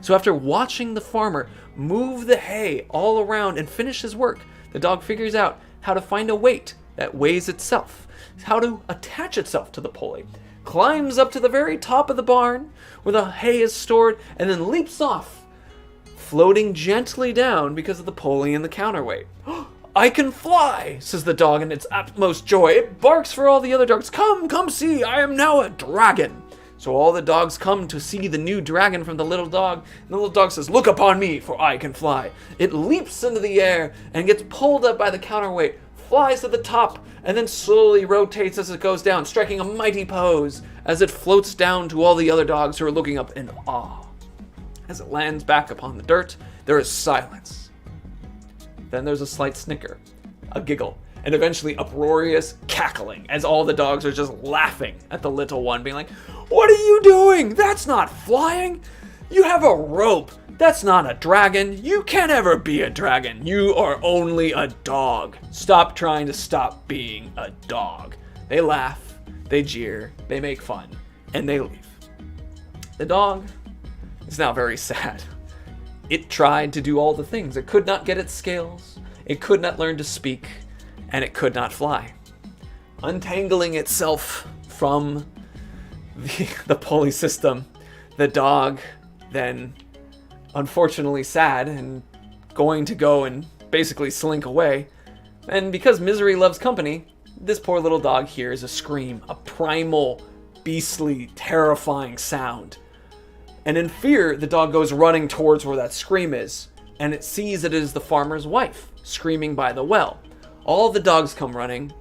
S1: So after watching the farmer move the hay all around and finish his work, the dog figures out how to find a weight that weighs itself, how to attach itself to the pulley, climbs up to the very top of the barn where the hay is stored, and then leaps off, floating gently down because of the pulley and the counterweight. I can fly, says the dog in its utmost joy. It barks for all the other dogs. Come see, I am now a dragon. So all the dogs come to see the new dragon from the little dog. And the little dog says, look upon me, for I can fly. It leaps into the air and gets pulled up by the counterweight, flies to the top, and then slowly rotates as it goes down, striking a mighty pose as it floats down to all the other dogs who are looking up in awe. As it lands back upon the dirt, there is silence. Then there's a slight snicker, a giggle, and eventually uproarious cackling as all the dogs are just laughing at the little one, being like, what are you doing? That's not flying. You have a rope. That's not a dragon. You can't ever be a dragon. You are only a dog. Stop trying to stop being a dog. They laugh, they jeer, they make fun, and they leave. The dog is now very sad. It tried to do all the things. It could not get its scales. It could not learn to speak. And it could not fly. Untangling itself from the pulley system, the dog then, unfortunately sad and going to go and basically slink away. And because misery loves company, this poor little dog hears a scream, a primal, beastly, terrifying sound. And in fear, the dog goes running towards where that scream is, and it sees it is the farmer's wife screaming by the well. All the dogs come running,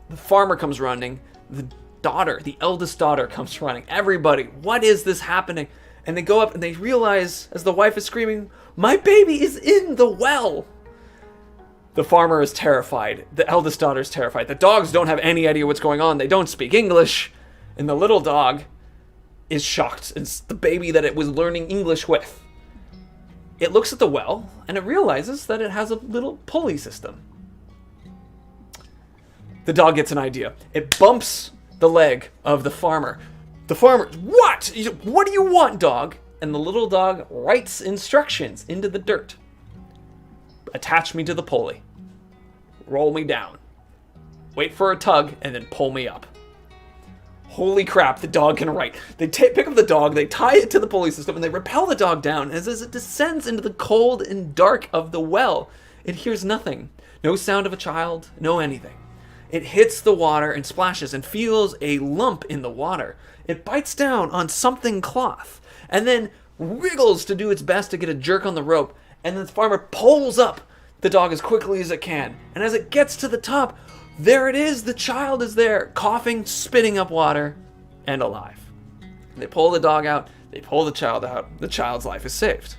S1: the farmer comes running, the daughter, the eldest daughter comes running, everybody, what is this happening? And they go up and they realize, as the wife is screaming, my baby is in the well! The farmer is terrified, the eldest daughter is terrified, the dogs don't have any idea what's going on, they don't speak English, and the little dog is shocked. It's the baby that it was learning English with. It looks at the well, and it realizes that it has a little pulley system. The dog gets an idea. It bumps the leg of the farmer. The farmer, what? What do you want, dog? And the little dog writes instructions into the dirt. Attach me to the pulley. Roll me down. Wait for a tug and then pull me up. Holy crap, the dog can write. They pick up the dog, they tie it to the pulley system, and they rappel the dog down. As it descends into the cold and dark of the well, it hears nothing. No sound of a child, no anything. It hits the water and splashes and feels a lump in the water. It bites down on something cloth, and then wriggles to do its best to get a jerk on the rope, and the farmer pulls up the dog as quickly as it can. And as it gets to the top, there it is, the child is there, coughing, spitting up water, and alive. They pull the dog out, they pull the child out, the child's life is saved.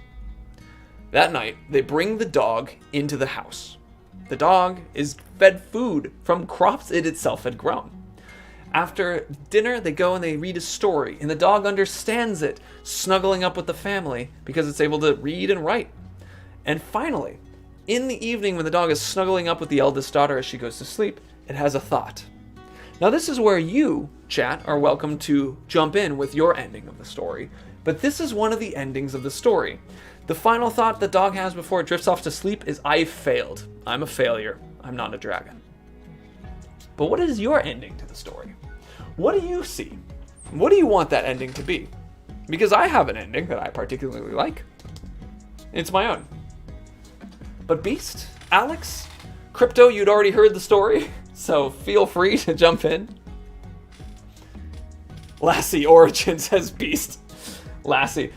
S1: That night, they bring the dog into the house. The dog is fed food from crops it itself had grown. After dinner, they go and they read a story, and the dog understands it, snuggling up with the family because it's able to read and write. And finally, in the evening when the dog is snuggling up with the eldest daughter as she goes to sleep, it has a thought. Now this is where you, chat, are welcome to jump in with your ending of the story, but this is one of the endings of the story. The final thought the dog has before it drifts off to sleep is, I failed. I'm a failure. I'm not a dragon. But what is your ending to the story? What do you see? What do you want that ending to be? Because I have an ending that I particularly like. It's my own. But Beast, Alex, Crypto, you'd already heard the story, so feel free to jump in. Lassie Origin says Beast. Lassie.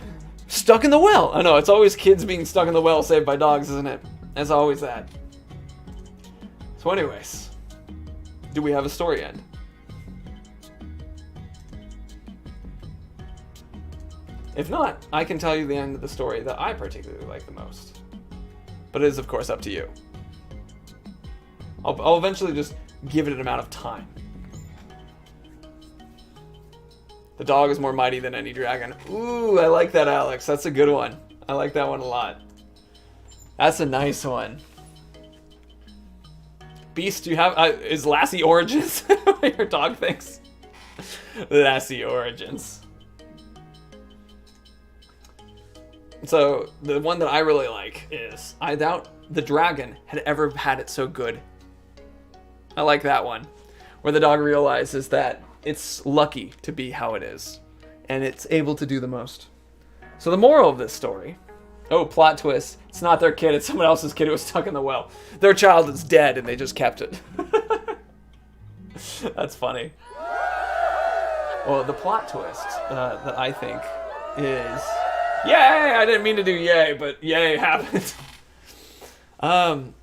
S1: Stuck in the well. I know, it's always kids being stuck in the well saved by dogs, isn't it? It's always that. So anyways, do we have a story end? If not, I can tell you the end of the story that I particularly like the most. But it is, of course, up to you. I'll eventually just give it an amount of time. The dog is more mighty than any dragon. Ooh, I like that, Alex. That's a good one. I like that one a lot. That's a nice one. Beast, do you have... is Lassie Origins what your dog thinks? Lassie Origins. So, the one that I really like is, I doubt the dragon had ever had it so good. I like that one. Where the dog realizes that it's lucky to be how it is. And it's able to do the most. So the moral of this story... Oh, plot twist. It's not their kid, it's someone else's kid who was stuck in the well. Their child is dead and they just kept it. That's funny. Well, the plot twist that I think is... Yay! I didn't mean to do yay, but yay happened. So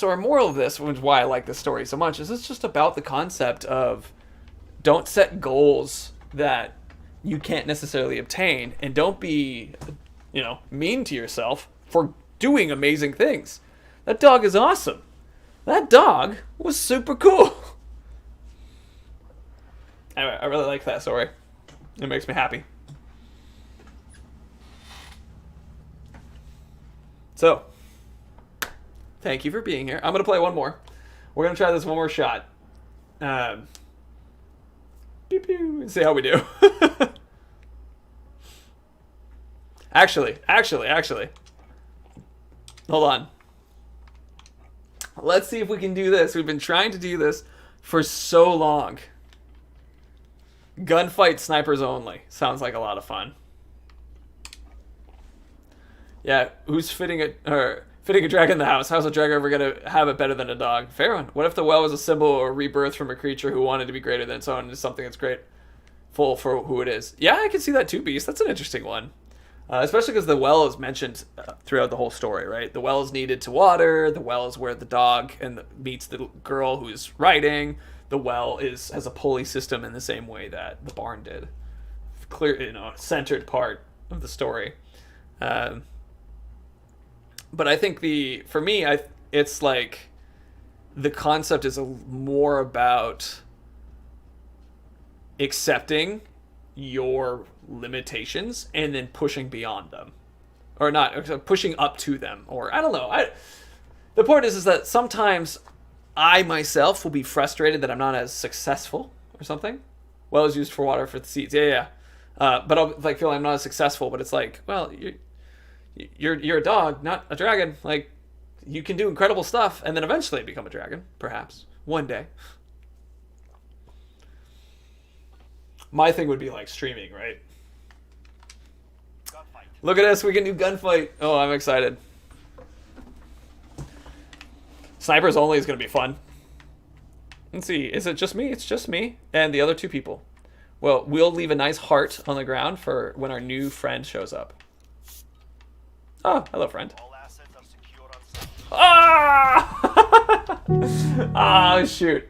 S1: our moral of this, which is why I like this story so much, is it's just about the concept of don't set goals that you can't necessarily obtain, and don't be, mean to yourself for doing amazing things. That dog is awesome. That dog was super cool. Anyway, I really like that story. It makes me happy. So, thank you for being here. I'm going to play one more. We're going to try this one more shot. Pew pew. See how we do. Actually. Hold on. Let's see if we can do this. We've been trying to do this for so long. Gunfight snipers only. Sounds like a lot of fun. Yeah, who's fitting a dragon in the house? How's a dragon ever gonna have it better than a dog? Fair one. What if the well was a symbol or rebirth from a creature who wanted to be greater than its own into something that's grateful for who it is? Yeah, I can see that too, Beast. That's an interesting one. Especially because the well is mentioned throughout the whole story, right? The well is needed to water. The well is where the dog meets the girl who's writing. The well has a pulley system in the same way that the barn did. Clear, centered part of the story. But I think for me, it's like the concept is more about accepting your limitations and then pushing beyond them, or not pushing up to them, or I don't know. The point is that sometimes I myself will be frustrated that I'm not as successful or something. Well is used for water for the seeds. Yeah. But I'll feel I'm not as successful. But it's like, well, you're a dog, not a dragon. Like, you can do incredible stuff and then eventually become a dragon, perhaps one day. My thing would be like streaming, right?
S2: Gunfight.
S1: Look at us, we can do gunfight. Oh, I'm excited. Snipers only is going to be fun. Let's see, is it just me? It's just me and the other 2 people. Well, we'll leave a nice heart on the ground for when our new friend shows up. Oh, hello, friend.
S2: All assets are secured on site.
S1: Ah! Ah, shoot.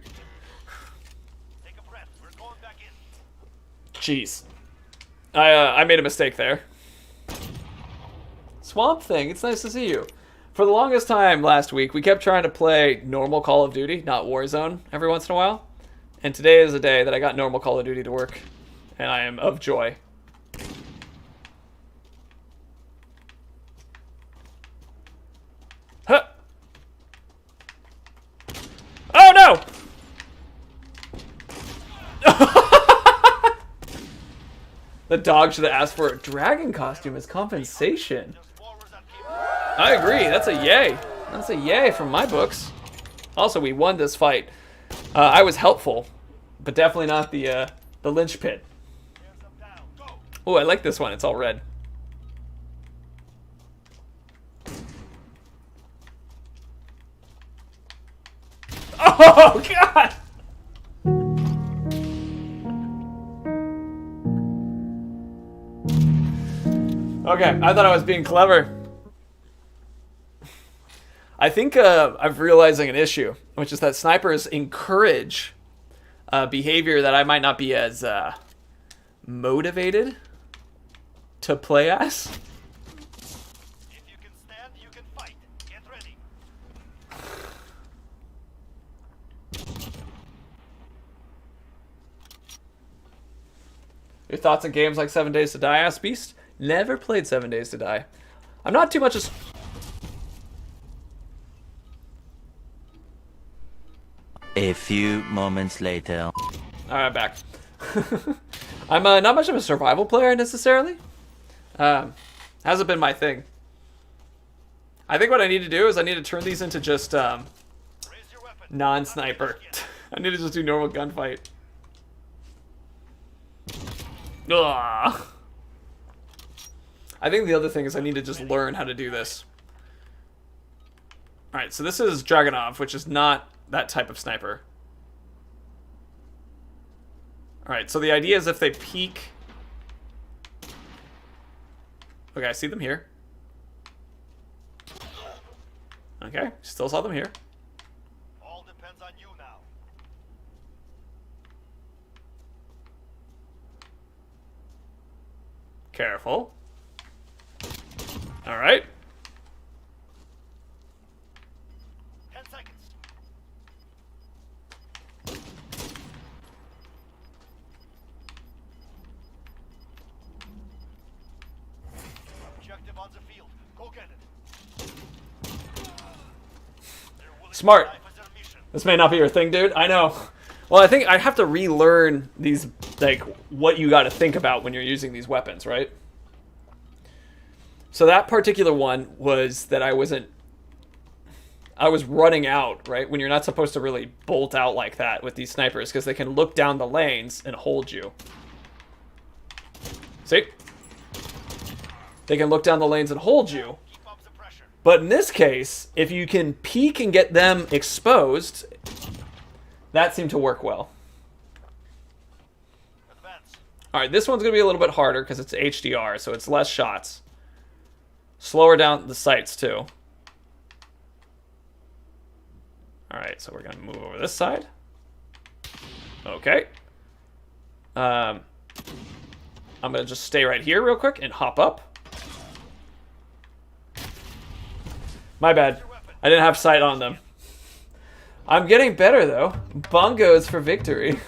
S2: Take a breath. We're going back in.
S1: Jeez. I made a mistake there. Swamp Thing, it's nice to see you. For the longest time last week, we kept trying to play normal Call of Duty, not Warzone, every once in a while. And today is a day that I got normal Call of Duty to work. And I am of joy. Huh. Oh no! The dog should have asked for a dragon costume as compensation.
S2: There's forwards that keep.
S1: I agree. That's a yay. That's a yay from my books. Also, we won this fight. I was helpful, but definitely not the lynch pit.
S2: Hands up down. Go.
S1: Oh, I like this one. It's all red. Oh, God! Okay, I thought I was being clever. I think I'm realizing an issue, which is that snipers encourage behavior that I might not be as motivated to play as.
S2: If you can stand, you can fight. Get ready.
S1: Your thoughts on games like 7 Days to Die, asked Beast? Never played 7 Days to Die. I'm not too much as...
S5: A few moments later.
S1: Alright, back. I'm not much of a survival player necessarily. Hasn't been my thing. I think what I need to do is I need to turn these into just
S2: Raise your weapon.
S1: non-sniper. I need to just do normal gunfight. Ugh. I think the other thing is I need to just learn how to do this. Alright, so this is Dragunov, which is not that type of sniper. Alright, so the idea is if they peek... Okay, I see them here. Okay, still saw them here.
S2: All depends on you now.
S1: Careful. Alright.
S2: 10 seconds. Objective on the field. Go get it. They're willing to
S1: Smart.
S2: die for their mission.
S1: This may not be your thing, dude. I know. Well, I think I have to relearn these, like, what you got to think about when you're using these weapons, right? So that particular one was that I was running out, right? When you're not supposed to really bolt out like that with these snipers because they can look down the lanes and hold you. See? They can look down the lanes and hold you.
S2: Keep up the pressure.
S1: But in this case, if you can peek and get them exposed, that seemed to work well.
S2: Advance.
S1: All right, this one's going to be a little bit harder because it's HDR, so it's less shots. Slower down the sights, too. All right, so we're going to move over this side. Okay. I'm going to just stay right here real quick and hop up. My bad. I didn't have sight on them. I'm getting better, though. Bongos for victory.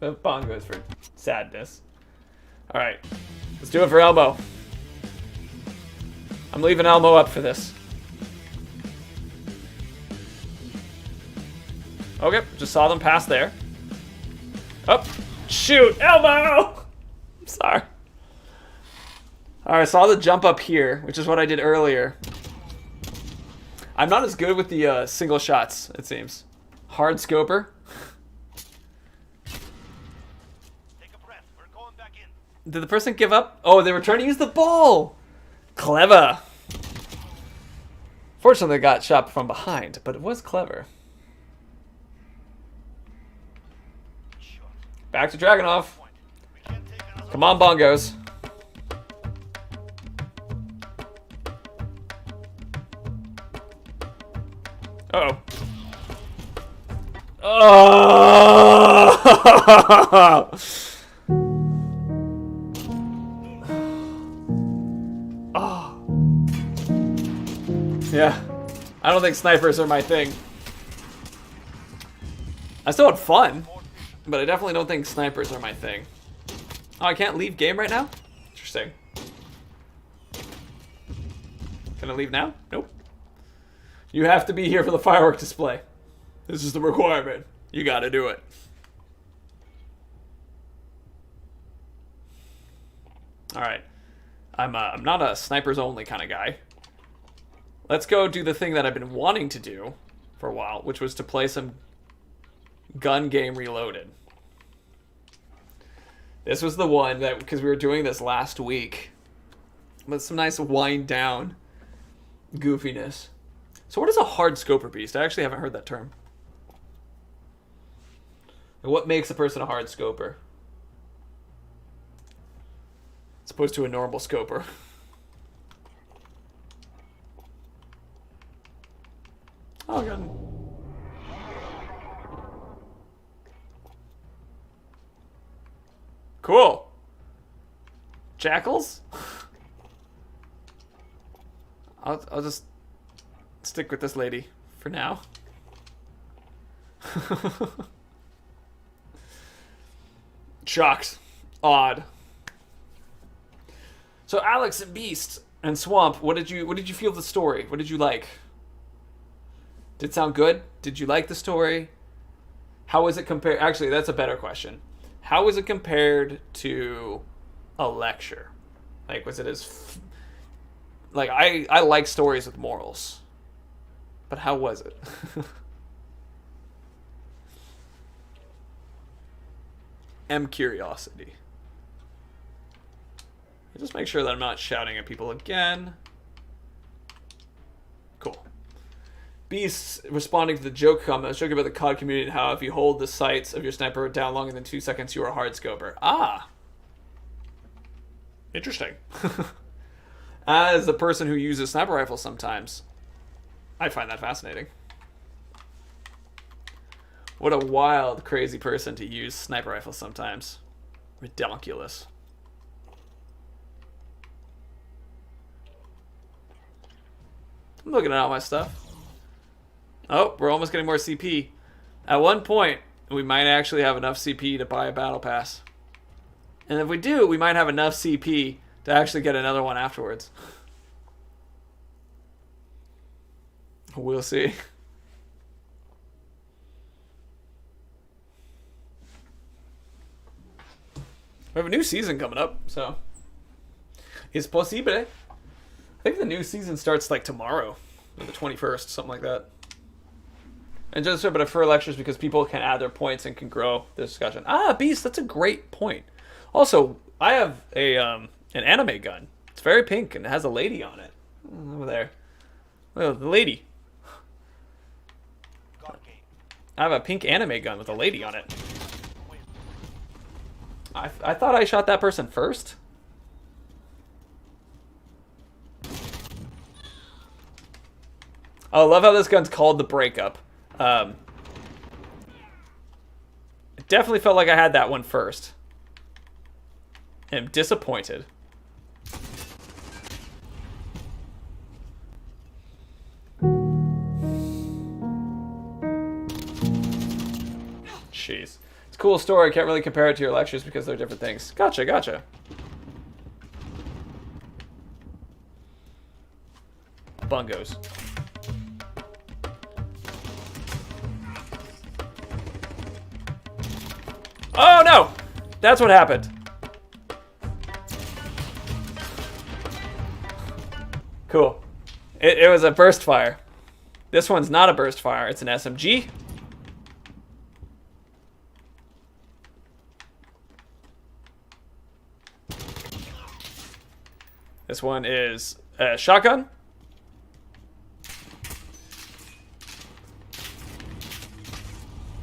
S1: Bongos for sadness. All right. Let's do it for Elmo. I'm leaving Elmo up for this. Okay, just saw them pass there. Oh, shoot, Elmo! I'm sorry. All right, saw the jump up here, which is what I did earlier. I'm not as good with the single shots, it seems. Hard scoper. Did the person give up? Oh, they were trying to use the ball. Clever. Fortunately, they got shot from behind, but it was clever. Back to Dragunov. Come on, bongos. Uh-oh. Oh! Oh. Yeah. I don't think snipers are my thing. I still had fun, but I definitely don't think snipers are my thing. Oh, I can't leave game right now? Interesting. Can I leave now? Nope. You have to be here for the firework display. This is the requirement. You gotta do it. Alright. I'm not a snipers only kind of guy. Let's go do the thing that I've been wanting to do for a while, which was to play some gun game Reloaded. This was the one that, because we were doing this last week, with some nice wind down goofiness. So what is a hard scoper beast? I actually haven't heard that term. What makes a person a hard scoper? As opposed to a normal scoper. Oh god. Cool. Jackals? I'll just stick with this lady for now. Shocked. Odd. So Alex and Beast and Swamp, what did you feel of the story? What did you like? Did it sound good? Did you like the story? How was it compared? Actually, that's a better question. How was it compared to a lecture? Like, was it as... Like, I like stories with morals. But how was it? M curiosity. Just make sure that I'm not shouting at people again. Cool. Beast responding to the joke comment. I was joking about the COD community and how if you hold the sights of your sniper down longer than 2 seconds, you are a hard scoper. Ah. Interesting. As a person who uses sniper rifles sometimes, I find that fascinating. What a wild, crazy person to use sniper rifles sometimes. Ridiculous. I'm looking at all my stuff. Oh, we're almost getting more CP. At one point, we might actually have enough CP to buy a battle pass. And if we do, we might have enough CP to actually get another one afterwards. We'll see. We have a new season coming up, so it's possible. I think the new season starts like tomorrow, or the 21st, something like that. And just but I prefer lectures because people can add their points and can grow the discussion. Ah, Beast, that's a great point. Also, I have a an anime gun. It's very pink and it has a lady on it. Over there. Oh, the lady. I have a pink anime gun with a lady on it. I thought I shot that person first. I love how this gun's called the Breakup. It definitely felt like I had that one first. I'm disappointed. Jeez. It's a cool story. I can't really compare it to your lectures because they're different things. Gotcha, gotcha. Bungos. Oh no! That's what happened. Cool. It was a burst fire. This one's not a burst fire. It's an SMG. This one is a shotgun.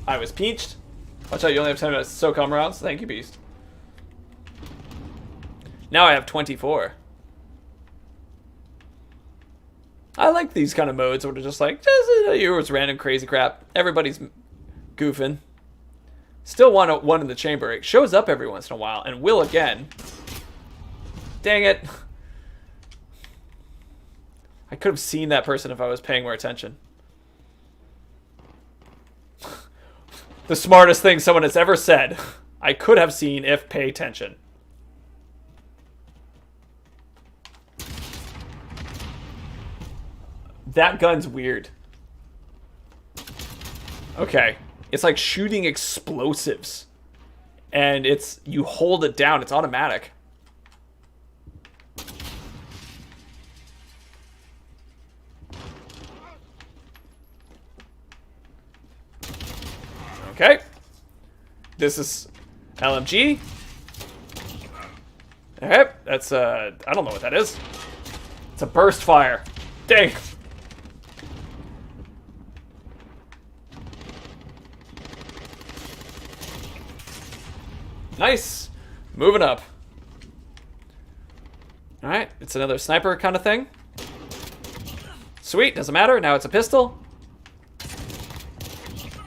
S1: I was peached. Watch out, you only have 10 SOCOM rounds. Thank you, Beast. Now I have 24. I like these kind of modes where they're just like, it's random crazy crap. Everybody's goofing. Still want one in the chamber. It shows up every once in a while and will again. Dang it. I could have seen that person if I was paying more attention. The smartest thing someone has ever said. I could have seen if pay attention. That gun's weird. Okay. It's like shooting explosives. And you hold it down. It's automatic. Okay. This is LMG. Okay. That's, I don't know what that is. It's a burst fire. Dang. Nice. Moving up. Alright, it's another sniper kind of thing. Sweet, doesn't matter. Now it's a pistol.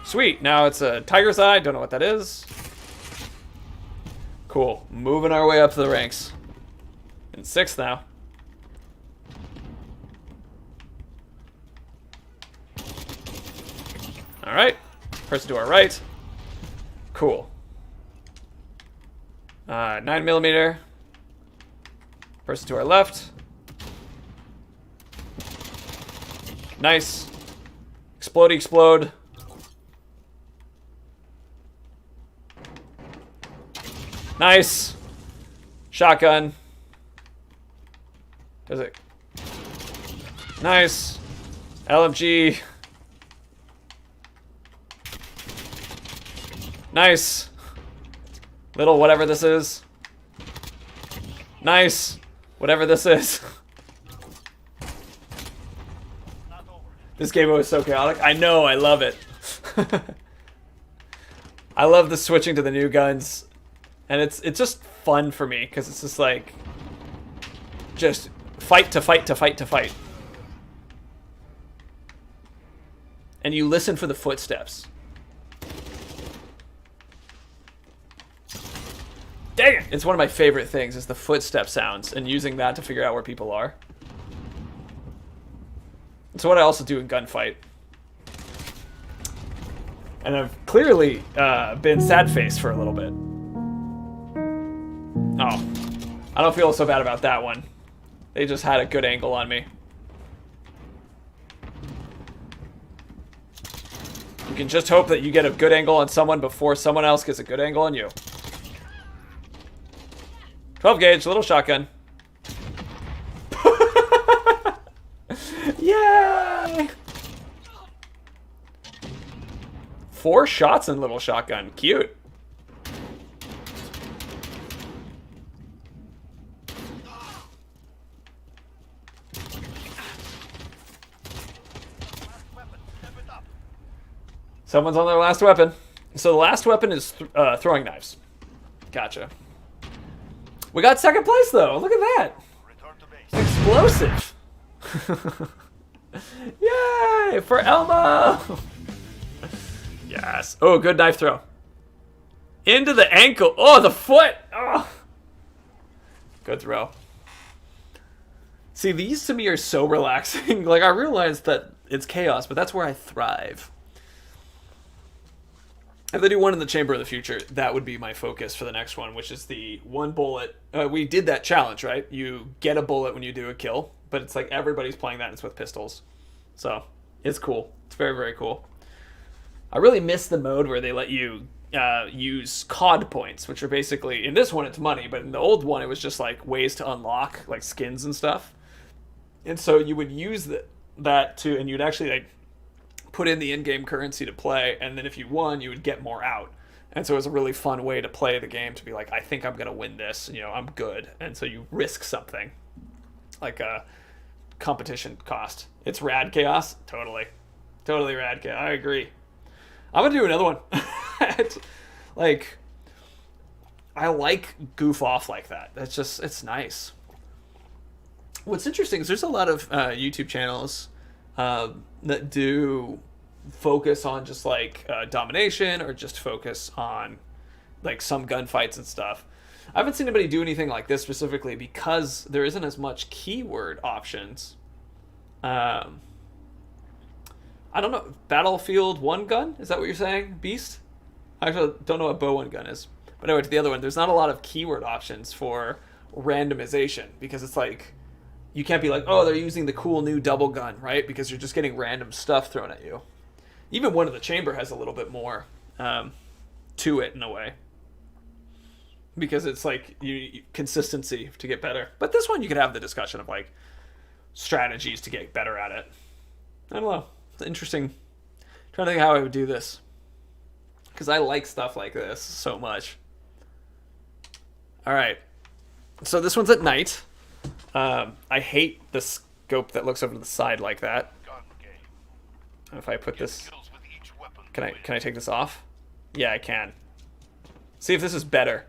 S1: Sweet, now it's a tiger's eye. Don't know what that is. Cool. Moving our way up to the ranks. In 6th now. Alright. Person to our right. Cool. 9mm. Person to our left. Nice. Explode. Nice. Shotgun. Does it? Nice. LMG. Nice. Little whatever this is. Nice. Whatever this is. This game was so chaotic. I know, I love it. I love the switching to the new guns. And it's just fun for me, because it's just like... just fight to fight to fight to fight. And you listen for the footsteps. Dang it! It's one of my favorite things, is the footstep sounds, and using that to figure out where people are. It's what I also do in gunfight. And I've clearly been sad-faced for a little bit. Oh. I don't feel so bad about that one. They just had a good angle on me. You can just hope that you get a good angle on someone before someone else gets a good angle on you. 12 gauge, little shotgun. Yay! 4 shots in little shotgun. Cute. Someone's on their last weapon. So the last weapon is throwing knives. Gotcha. We got 2nd place though. Look at that. Explosive. Yay for Elmo. Yes. Oh, good knife throw. Into the ankle. Oh, the foot. Oh. Good throw. See, these to me are so relaxing. Like, I realize that it's chaos, but that's where I thrive. If they do one in the Chamber of the Future, that would be my focus for the next one, which is the 1 bullet. We did that challenge, right? You get a bullet when you do a kill, but it's like everybody's playing that, and it's with pistols. So, it's cool. It's very, very cool. I really miss the mode where they let you use COD points, which are basically, in this one it's money, but in the old one it was just like ways to unlock like skins and stuff. And so you would use that to, and you'd actually like put in the in-game currency to play, and then if you won, you would get more out. And so it was a really fun way to play the game, to be like, I think I'm going to win this, you know, I'm good. And so you risk something. like a competition cost. It's rad chaos. Totally rad chaos. I agree. I'm gonna do another one. It's, like, I like goof off like that. It's nice. What's interesting is there's a lot of YouTube channels that do focus on just like domination, or just focus on like some gunfights and stuff. I haven't seen anybody do anything like this specifically because there isn't as much keyword options. I don't know. Battlefield 1 gun? Is that what you're saying, Beast? I actually don't know what bow 1 gun is. But anyway, to the other one, there's not a lot of keyword options for randomization, because it's like, you can't be like, oh, they're using the cool new double gun, right? Because you're just getting random stuff thrown at you. Even one of the chamber has a little bit more to it in a way, because it's like you consistency to get better. But this one, you could have the discussion of like strategies to get better at it. I don't know. It's interesting. I'm trying to think how I would do this, because I like stuff like this so much. All right, so this one's at night. I hate the scope that looks over to the side like that. If I put this, can I take this off? Yeah, I can. See if this is better.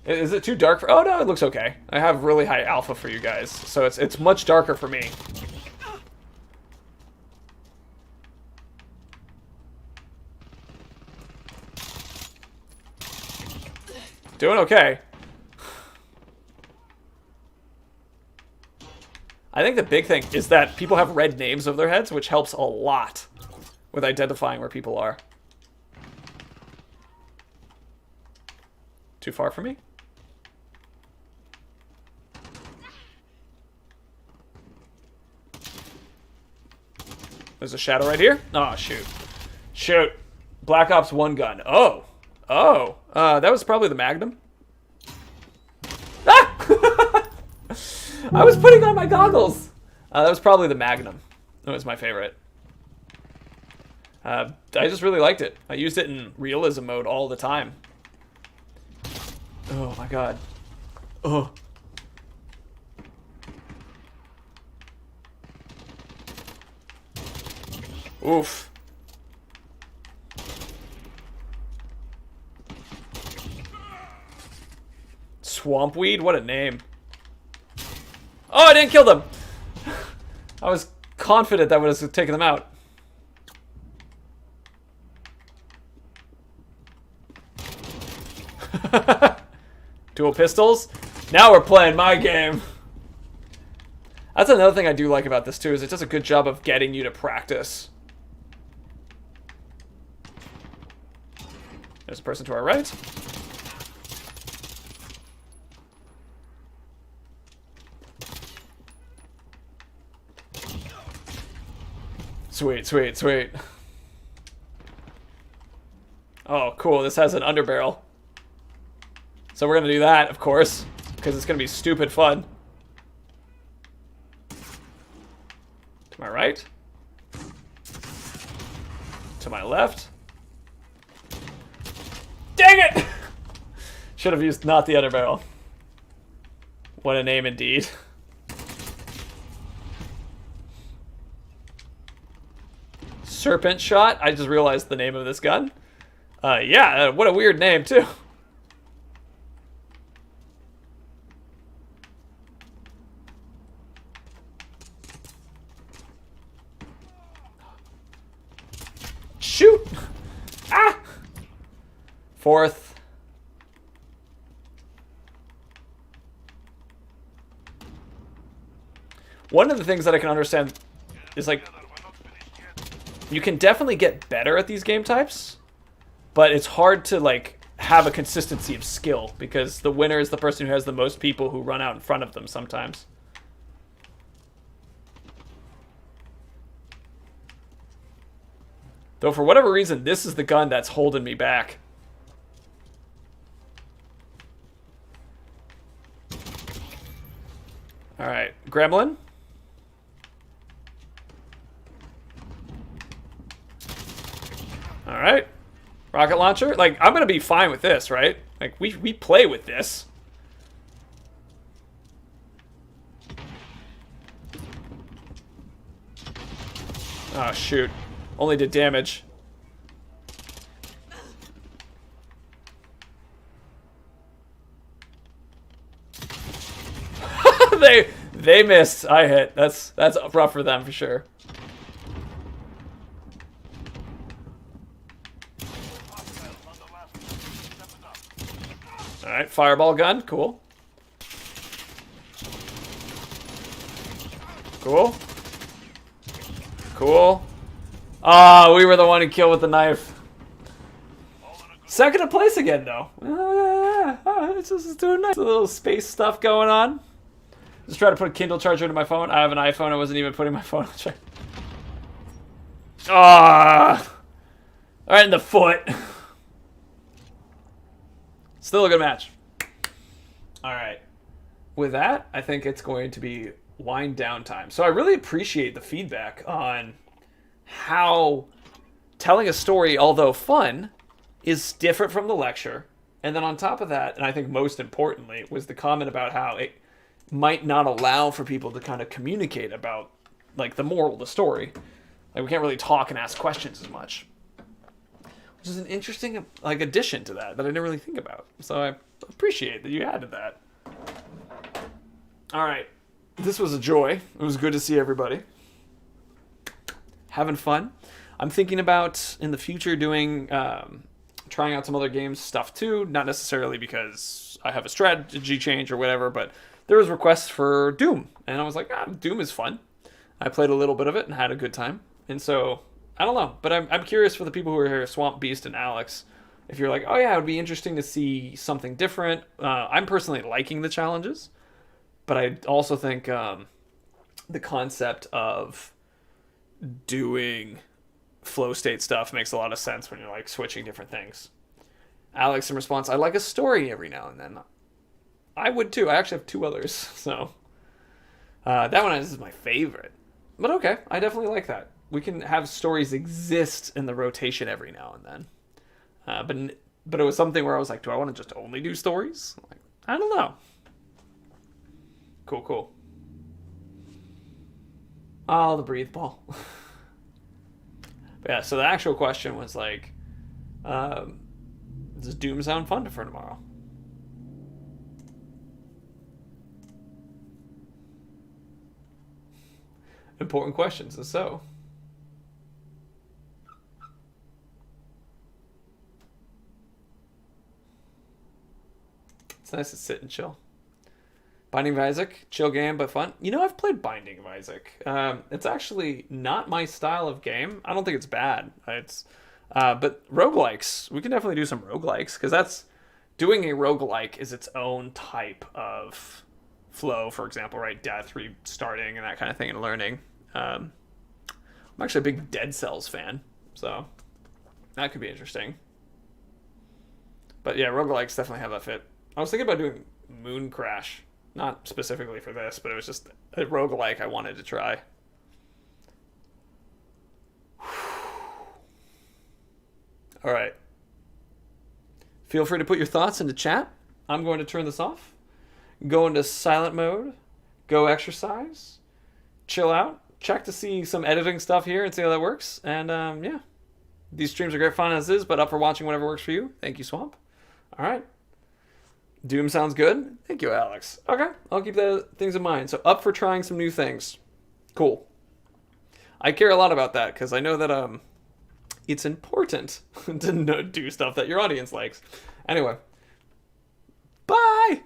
S1: Is it too dark for? Oh no, it looks okay. I have really high alpha for you guys, so it's much darker for me. Doing okay. I think the big thing is that people have red names over their heads, which helps a lot with identifying where people are. Too far for me? There's a shadow right here. Oh, shoot. Shoot. Black Ops 1 gun. Oh. Oh. That was probably the Magnum. Ah! I was putting on my goggles. That was probably the Magnum. That was my favorite. I just really liked it. I used it in realism mode all the time. Oh my god. Oh. Oof. Swampweed? What a name. Oh, I didn't kill them! I was confident that would have taken them out. Dual pistols? Now we're playing my game. That's another thing I do like about this too, is it does a good job of getting you to practice. There's a person to our right. Sweet, sweet, sweet. Oh, cool. This has an underbarrel. So we're going to do that, of course, because it's going to be stupid fun. To my right. To my left. Dang it! Should have used not the underbarrel. What a name indeed. Serpent Shot. I just realized the name of this gun. Yeah, what a weird name, too. Shoot! Ah! Fourth. One of the things that I can understand is, like, you can definitely get better at these game types, but it's hard to, like, have a consistency of skill, because the winner is the person who has the most people who run out in front of them sometimes. Though for whatever reason, this is the gun that's holding me back. Alright, Gremlin. Alright. Rocket launcher. Like, I'm gonna be fine with this, right? Like, we play with this. Oh, shoot. Only did damage. They missed. I hit. That's rough for them for sure. All right, fireball gun, cool. Cool. Cool. Ah, we were the one who killed with the knife. Second place again, though. It's just doing nice. A little space stuff going on. Just try to put a Kindle charger into my phone. I have an iPhone. I wasn't even putting my phone on the charger. Ah! Right in the foot. Still a good match. All right. With that, I think it's going to be wind down time. So I really appreciate the feedback on how telling a story, although fun, is different from the lecture. And then on top of that, and I think most importantly, was the comment about how it might not allow for people to kind of communicate about, like, the moral of the story. Like, we can't really talk and ask questions as much. Which is an interesting, like, addition to that I didn't really think about. So I appreciate that you added that. All right. This was a joy. It was good to see everybody. Having fun. I'm thinking about, in the future, doing, trying out some other games stuff too. Not necessarily because I have a strategy change or whatever, but there was requests for Doom. And I was like, Doom is fun. I played a little bit of it and had a good time. And so, I don't know. But I'm curious for the people who are here, Swamp Beast and Alex, if you're like, oh yeah, it would be interesting to see something different. I'm personally liking the challenges. But I also think the concept of doing flow state stuff makes a lot of sense when you're like switching different things. Alex, in response, I like a story every now and then. I would too. I actually have 2 others. So that one is my favorite. But okay, I definitely like that. We can have stories exist in the rotation every now and then. But it was something where I was like, do I want to just only do stories? Like, I don't know. Cool. Oh, the breathe ball. But yeah, so the actual question was like, does Doom sound fun for tomorrow? Important questions, and so. It's nice to sit and chill. Binding of Isaac, chill game, but fun. You know, I've played Binding of Isaac. It's actually not my style of game. I don't think it's bad. But roguelikes, we can definitely do some roguelikes, because that's, doing a roguelike is its own type of flow, for example, right? Death, restarting, and that kind of thing, and learning. I'm actually a big Dead Cells fan, so that could be interesting. But yeah, roguelikes definitely have that fit. I was thinking about doing Moon Crash. Not specifically for this, but it was just a roguelike I wanted to try. All right. Feel free to put your thoughts into chat. I'm going to turn this off. Go into silent mode. Go exercise. Chill out. Check to see some editing stuff here and see how that works. And yeah. These streams are great fun as is, but up for watching whatever works for you. Thank you, Swamp. All right. Doom sounds good. Thank you, Alex. Okay, I'll keep the things in mind. So up for trying some new things. Cool. I care a lot about that because I know that it's important to do stuff that your audience likes. Anyway, bye!